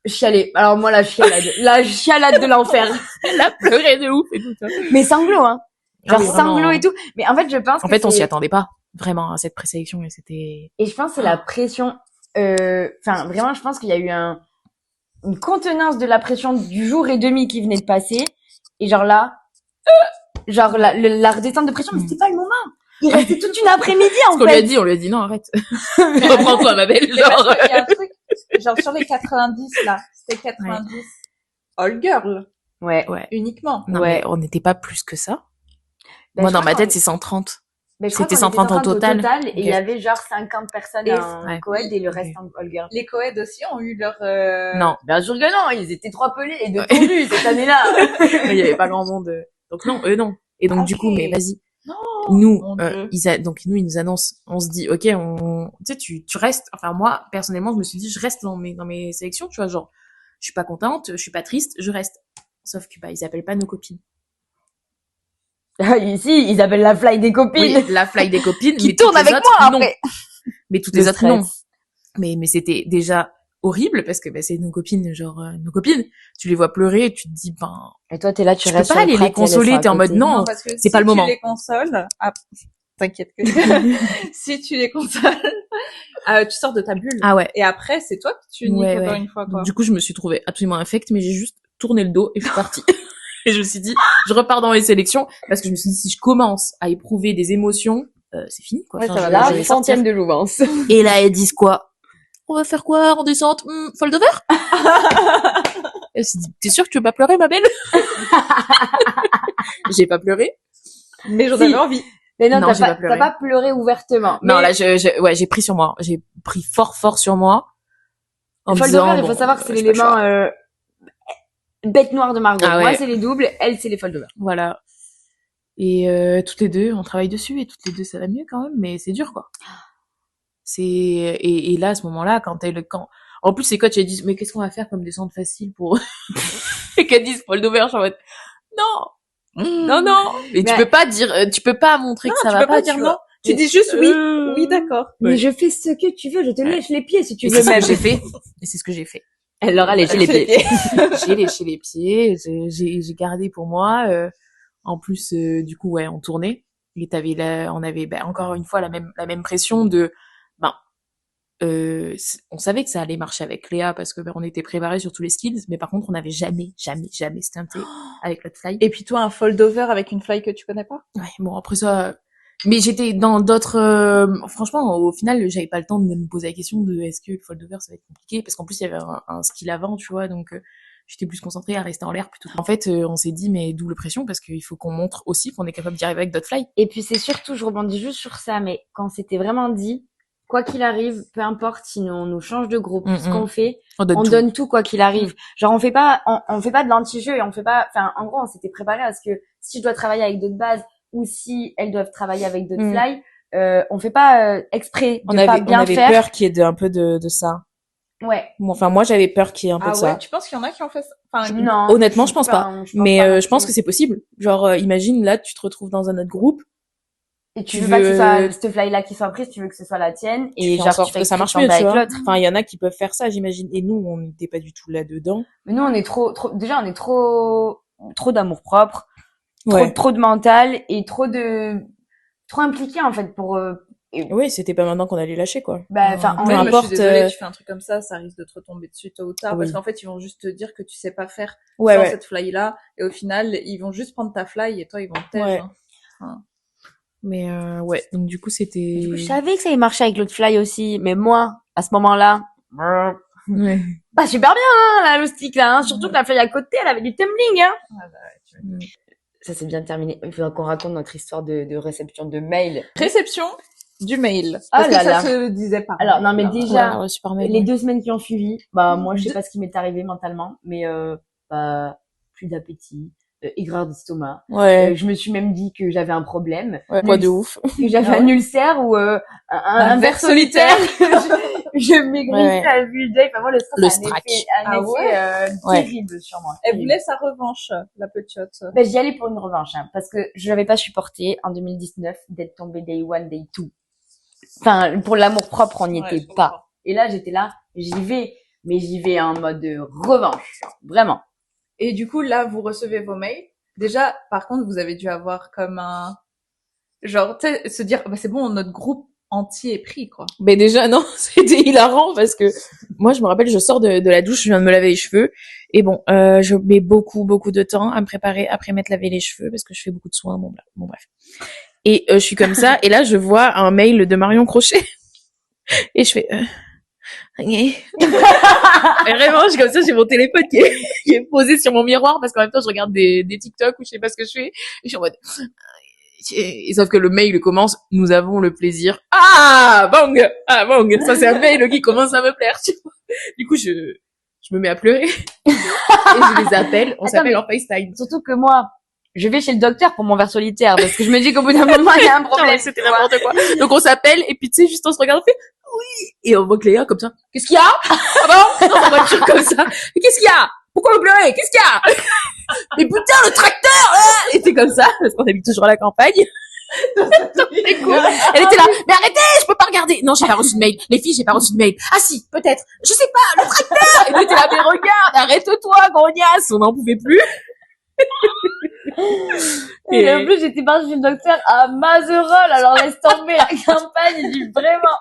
Chialer. Alors, moi, la chialade de l'enfer. Elle a pleuré de ouf et tout, ça. Mais sanglots, hein. Ah Genre oui, vraiment. sanglots et tout. Mais en fait, je pense En que fait, on c'est- s'y attendait pas. Vraiment, à cette présélection et c'était... Et je pense que c'est la pression, enfin, vraiment, je pense qu'il y a eu une contenance de la pression du jour et demi qui venait de passer. Et genre là, la redescente de pression, mais c'était pas le moment. Il restait toute une après-midi, en Ce qu'on lui a fait. dit, on lui a dit, non, arrête. Reprends-toi, ma belle. Mais parce Genre, qu'il y a un truc, genre sur les 90, là, c'était 90 all girl, Ouais. ouais. uniquement. Non, Ouais. mais on n'était pas plus que ça. Ben, Moi, je dans crois ma tête, qu'on- c'est 130. ben, je crois c'était qu'on était 130 au total. et il y Ok. avait genre 50 personnes Et- en ouais. coed et le reste en all girl. Les coeds aussi ont eu leur... Non. Bien sûr que non, ils étaient trop pelés et de tondus cette année-là. Il y avait pas grand monde. Donc non, eux non. Et donc du Ok. coup, mais vas-y. Non, Nous, mon Dieu. donc nous ils nous annoncent, on se dit ok, tu sais tu restes. Enfin moi personnellement, je me suis dit je reste dans mes sélections, tu vois, genre je suis pas contente, je suis pas triste, je reste. Sauf que bah ils appellent pas nos copines. Ici, ils appellent la fly des copines. Oui, la fly des copines, Qui mais tourne toutes les avec autres, moi non. après. Mais toutes Le les autres stress. non. Mais c'était déjà horrible parce que bah, c'est nos copines, genre nos copines. Tu les vois pleurer, et tu te dis ben Et toi, t'es là, tu je peux restes pas sur le aller prat, les consoler, elles sont t'es à en mode côté. non. parce que c'est pas le moment. Si tu les consoles, t'inquiète que si tu les consoles, tu sors de ta bulle. Ah ouais. Et après, c'est toi que tu niques Ouais, encore ouais. une fois, quoi. Donc, du coup, je me suis trouvée absolument infecte, mais j'ai juste tourné le dos et je suis partie. Et je me suis dit, je repars dans les sélections parce que je me suis dit, si je commence à éprouver des émotions, c'est fini, quoi. Ouais, Enfin, ça je- va, je La vais sortir. fontaine de Jouvence. Et là, elles disent quoi? On va faire quoi en descente? Foldover? Elle s'est dit, t'es sûre que tu veux pas pleurer, ma belle? J'ai pas pleuré. Mais j'en Si. avais envie. Mais non, Non, t'as j'ai pas, pas pleuré. t'as pas pleuré ouvertement. Non, Mais là, ouais, j'ai pris sur moi. J'ai pris fort sur moi. En me Foldover, disant, il faut bon, savoir que c'est j'ai pas le l'élément choix. bête noire de Margot. Ah ouais. Moi, c'est les doubles, elle, c'est les Foldover. Voilà. Et toutes les deux, on travaille dessus et toutes les deux, ça va mieux quand même, mais c'est dur, quoi. Et là, à ce moment-là, en plus, les coachs, elles disent, mais qu'est-ce qu'on va faire comme descente facile pour, et qu'elles disent Foldover, je suis en mode, non. Mais tu Mais- peux pas dire, tu peux pas montrer que ça tu va peux pas pas, dire tu non. vois. Tu dis juste oui. Oui, d'accord. Mais Ouais. je fais ce que tu veux, je te Ouais. lèche les pieds si tu Et veux c'est ce même. que j'ai fait. Et c'est ce que j'ai fait. Elle leur a léché les pieds. J'ai léché les pieds, j'ai gardé pour moi, en plus, du coup, ouais, on tournait. Et on avait, encore une fois, la même pression de, on savait que ça allait marcher avec Léa parce que on était préparés sur tous les skills, mais par contre on n'avait jamais stunté avec l'autre fly. Et puis toi, un foldover avec une fly que tu connais pas? Ouais, bon après ça, mais j'étais dans d'autres. Franchement, au final, j'avais pas le temps de me poser la question de est-ce que le foldover ça va être compliqué parce qu'en plus il y avait un skill avant, tu vois, donc j'étais plus concentrée à rester en l'air plutôt. En fait, on s'est dit mais double pression parce qu'il faut qu'on montre aussi qu'on est capable d'y arriver avec d'autres fly. Et puis c'est surtout, je rebondis juste sur ça, mais quand c'était vraiment dit, quoi qu'il arrive, peu importe si on nous change de groupe, ce qu'on fait, On donne on tout. donne tout quoi qu'il arrive. Genre on fait pas de l'anti-jeu et on fait pas, enfin en gros on s'était préparé à ce que si je dois travailler avec d'autres bases ou si elles doivent travailler avec d'autres fly, on fait pas exprès de pas bien faire. peur qu'il y ait un peu de ça. Ouais. Enfin, moi, j'avais peur qu'il y ait un peu Ah de ouais, ça. tu penses qu'il y en a qui ont fait ça? Enfin, Non. Honnêtement, je pense pas. Mais pas non je pense plus. que c'est possible. Genre, imagine, là, tu te retrouves dans un autre groupe. Et tu tu veux pas que ce veux- soit cette fly là qui soit prise, tu veux que ce soit la tienne Et et fais en genre sorte tu fais que ça marche tomber mieux, tu avec vois. l'autre. Enfin, il y en a qui peuvent faire ça, j'imagine. Et nous, on n'était pas du tout là-dedans. Mais nous on est trop déjà on est trop d'amour propre, Ouais. trop de mental et trop impliqué en fait pour Oui, c'était pas maintenant qu'on allait lâcher, quoi. enfin Peu Même, je importe, suis désolée, tu fais un truc comme ça risque de te retomber dessus tôt ou tard, Oui. parce qu'en fait, ils vont juste te dire que tu sais pas faire Ouais, sans ouais. cette fly-là, et au final, ils vont juste prendre ta fly, et toi, ils vont te tège, Ouais. hein. Mais ouais, donc du coup, c'était... je savais que ça allait marcher avec l'autre fly aussi, mais moi, à ce moment-là, Ouais. Pas super bien, hein, là, le stick, là, hein. Surtout que la feuille à côté, elle avait du tumbling, hein. Ça s'est bien terminé. Il faudra qu'on raconte notre histoire de réception de mail. Réception du mail. Parce que ça se disait pas. Alors, non, mais déjà, Ouais, super mail, les 2 semaines qui ont suivi, moi, je sais pas ce qui m'est arrivé mentalement, mais, plus d'appétit, aigreur d'estomac. Ouais. Je me suis même dit que j'avais un problème. Ouais, quoi de ouf. Que j'avais un ulcère ou, un ver solitaire. je maigrissais à vue d'œil. Enfin, moi, le stress a un effet terrible sur moi. Elle voulait sa revanche, la petite. Ben, j'y allais pour une revanche, hein, parce que je n'avais pas supporté, en 2019, d'être tombée day one, day two. Enfin, pour l'amour propre, on n'y était pas. Et là, j'étais là, mais j'y vais en mode revanche, vraiment. Et du coup, là, vous recevez vos mails. Déjà, par contre, vous avez dû avoir comme un, genre, tu sais, se dire, bah, c'est bon, notre groupe entier est pris, quoi. Mais déjà, non, c'était hilarant parce que moi, je me rappelle, je sors de la douche, je viens de me laver les cheveux. Et bon, je mets beaucoup de temps à me préparer après m'être lavé les cheveux parce que je fais beaucoup de soins. Bon bref. Et je suis comme ça. Et là, je vois un mail de Marion Crochet. Et je fais... Et vraiment, je suis comme ça, j'ai mon téléphone qui est posé sur mon miroir parce qu'en même temps, je regarde des TikTok ou je sais pas ce que je fais. Et je suis en mode... Et sauf que le mail commence, nous avons le plaisir. Bang! Ça, c'est un mail qui commence à me plaire, tu vois. Du coup, je me mets à pleurer. Et je les appelle, on s'appelle en FaceTime. Surtout que moi, je vais chez le docteur pour mon ver solitaire parce que je me dis qu'au bout d'un moment, il y a un problème. C'était n'importe quoi. Donc, on s'appelle et puis, tu sais, juste on se regarde, on fait, oui. Et on voit Cléa comme ça. Qu'est-ce qu'il y a? Ah bon? Dans sa voiture comme ça. Mais qu'est-ce qu'il y a? Pourquoi vous pleurez? Qu'est-ce qu'il y a? Mais putain, le tracteur, là! Et c'est comme ça, parce qu'on habite toujours à la campagne. C'est cool. Elle était là, mais arrêtez, je peux pas regarder. Non, j'ai pas reçu de mail. Les filles, j'ai pas reçu de mail. Ah si, peut-être. Je sais pas, le tracteur! Et elle était là, mais regarde, arrête-toi, grognasse. On n'en pouvait plus. Et en plus, j'étais partie chez le docteur à Mazerolles, alors laisse tomber la campagne, il dit vraiment.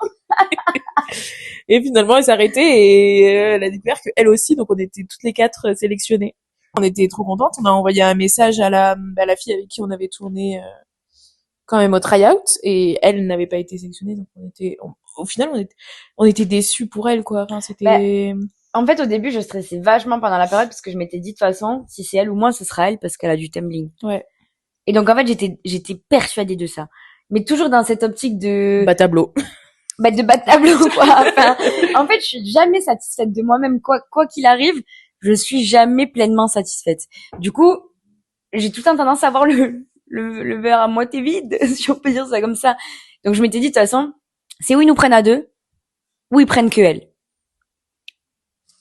Et finalement, elle s'est arrêtée et elle a découvert qu'elle aussi, donc on était toutes les 4 sélectionnées. On était trop contentes. On a envoyé un message à la fille avec qui on avait tourné quand même au try-out et elle n'avait pas été sélectionnée. Donc au final, on était déçus pour elle, quoi. Enfin, c'était... En fait, au début, je stressais vachement pendant la période parce que je m'étais dit de toute façon, si c'est elle ou moi, ce sera elle parce qu'elle a du tumbling. Ouais. Et donc, en fait, j'étais persuadée de ça. Mais toujours dans cette optique de... Bas tableau. De bas de tableau, quoi. Enfin, en fait, je suis jamais satisfaite de moi-même. Quoi qu'il arrive, je suis jamais pleinement satisfaite. Du coup, j'ai tout le temps tendance à voir le verre à moitié vide, si on peut dire ça comme ça. Donc, je m'étais dit, de toute façon, c'est où ils nous prennent à 2, ou ils prennent que elle.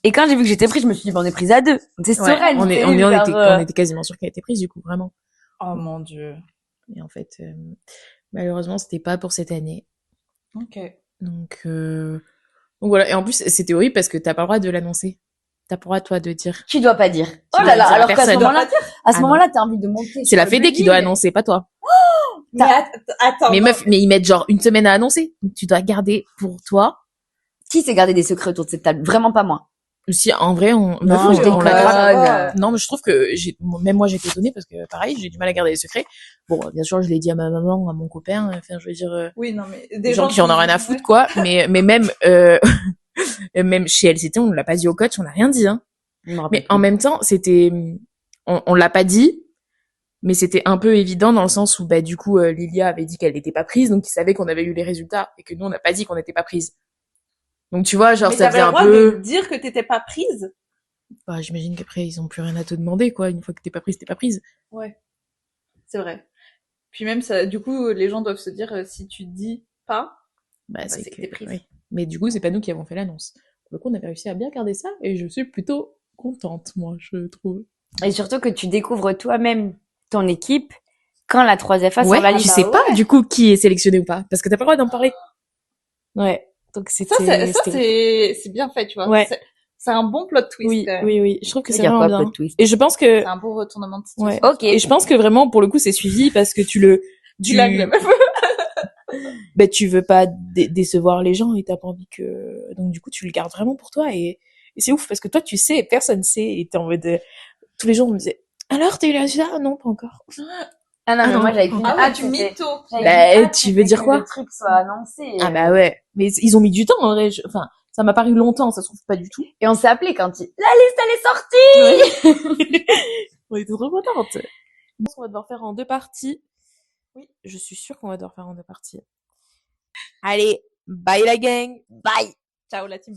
Et quand j'ai vu que j'étais prise, je me suis dit, on est prise à 2. C'est sereine. On était quasiment sûr qu'elle était prise, du coup, vraiment. Oh mon Dieu. Et en fait, malheureusement, c'était pas pour cette année. Ok. Donc voilà. Et en plus, c'était horrible parce que t'as pas le droit de l'annoncer. T'as pas le droit, toi, de dire. Tu dois pas dire. Oh là là, alors qu'à ce moment-là, non. t'as envie de monter. C'est la Fédé qui doit annoncer, pas toi. Mais attends. Mais meuf, mais ils mettent genre une semaine à annoncer. Donc tu dois garder pour toi. Qui s'est gardé des secrets autour de cette table? Vraiment pas moi. Si, en vrai, on l'a. Non, mais je trouve que même moi, j'étais étonnée parce que pareil, j'ai du mal à garder les secrets. Bon, bien sûr, je l'ai dit à ma maman, à mon copain. Enfin, je veux dire. Oui, non, mais des gens qui en ont rien à foutre, quoi. Mais même, même chez LCT, on ne l'a pas dit au coach, on n'a rien dit, hein. Mais en même temps, on l'a pas dit, mais c'était un peu évident dans le sens où, du coup, Lilia avait dit qu'elle n'était pas prise, donc ils savaient qu'on avait eu les résultats et que nous, on n'a pas dit qu'on n'était pas prise. Donc, tu vois, genre, mais ça faisait un peu... Mais t'avais le droit de dire que t'étais pas prise? J'imagine qu'après, ils ont plus rien à te demander, quoi. Une fois que t'es pas prise. Ouais. C'est vrai. Puis même, ça, du coup, les gens doivent se dire, si tu dis pas, c'est que t'es prise. Oui. Mais du coup, c'est pas nous qui avons fait l'annonce. Pour le coup, on avait réussi à bien garder ça et je suis plutôt contente, moi, je trouve. Et surtout que tu découvres toi-même ton équipe quand la 3FA sur la liste. Tu sais pas, du coup, qui est sélectionné ou pas. Parce que t'as pas le droit d'en parler. Ouais. Donc, ça, c'est bien fait, tu vois. Ouais. C'est un bon plot twist. Oui. Je trouve que c'est vraiment bien. Plot twist. Et je pense que... C'est un beau retournement de situation. Ouais. Ok. Et je pense que vraiment, pour le coup, c'est suivi parce que tu tu veux pas décevoir les gens et t'as pas envie que... Donc, du coup, tu le gardes vraiment pour toi et c'est ouf parce que toi, tu sais, personne sait et t'es en mode... Tous les jours, on me disait, alors, t'as eu la résultat? Non, pas encore. Ah non, mais moi, j'avais plus... tu mytho. Tu veux dire quoi? Que le truc soit annoncé. Ah ouais. Mais ils ont mis du temps, en vrai. Enfin, Ça m'a paru longtemps, ça se trouve pas du tout. Et on s'est appelé quand la liste, elle est sortie! On était trop contentes. Je pense qu'on va devoir faire en 2 parties. Oui, je suis sûre qu'on va devoir faire en 2 parties. Allez, bye la gang! Bye! Ciao la team.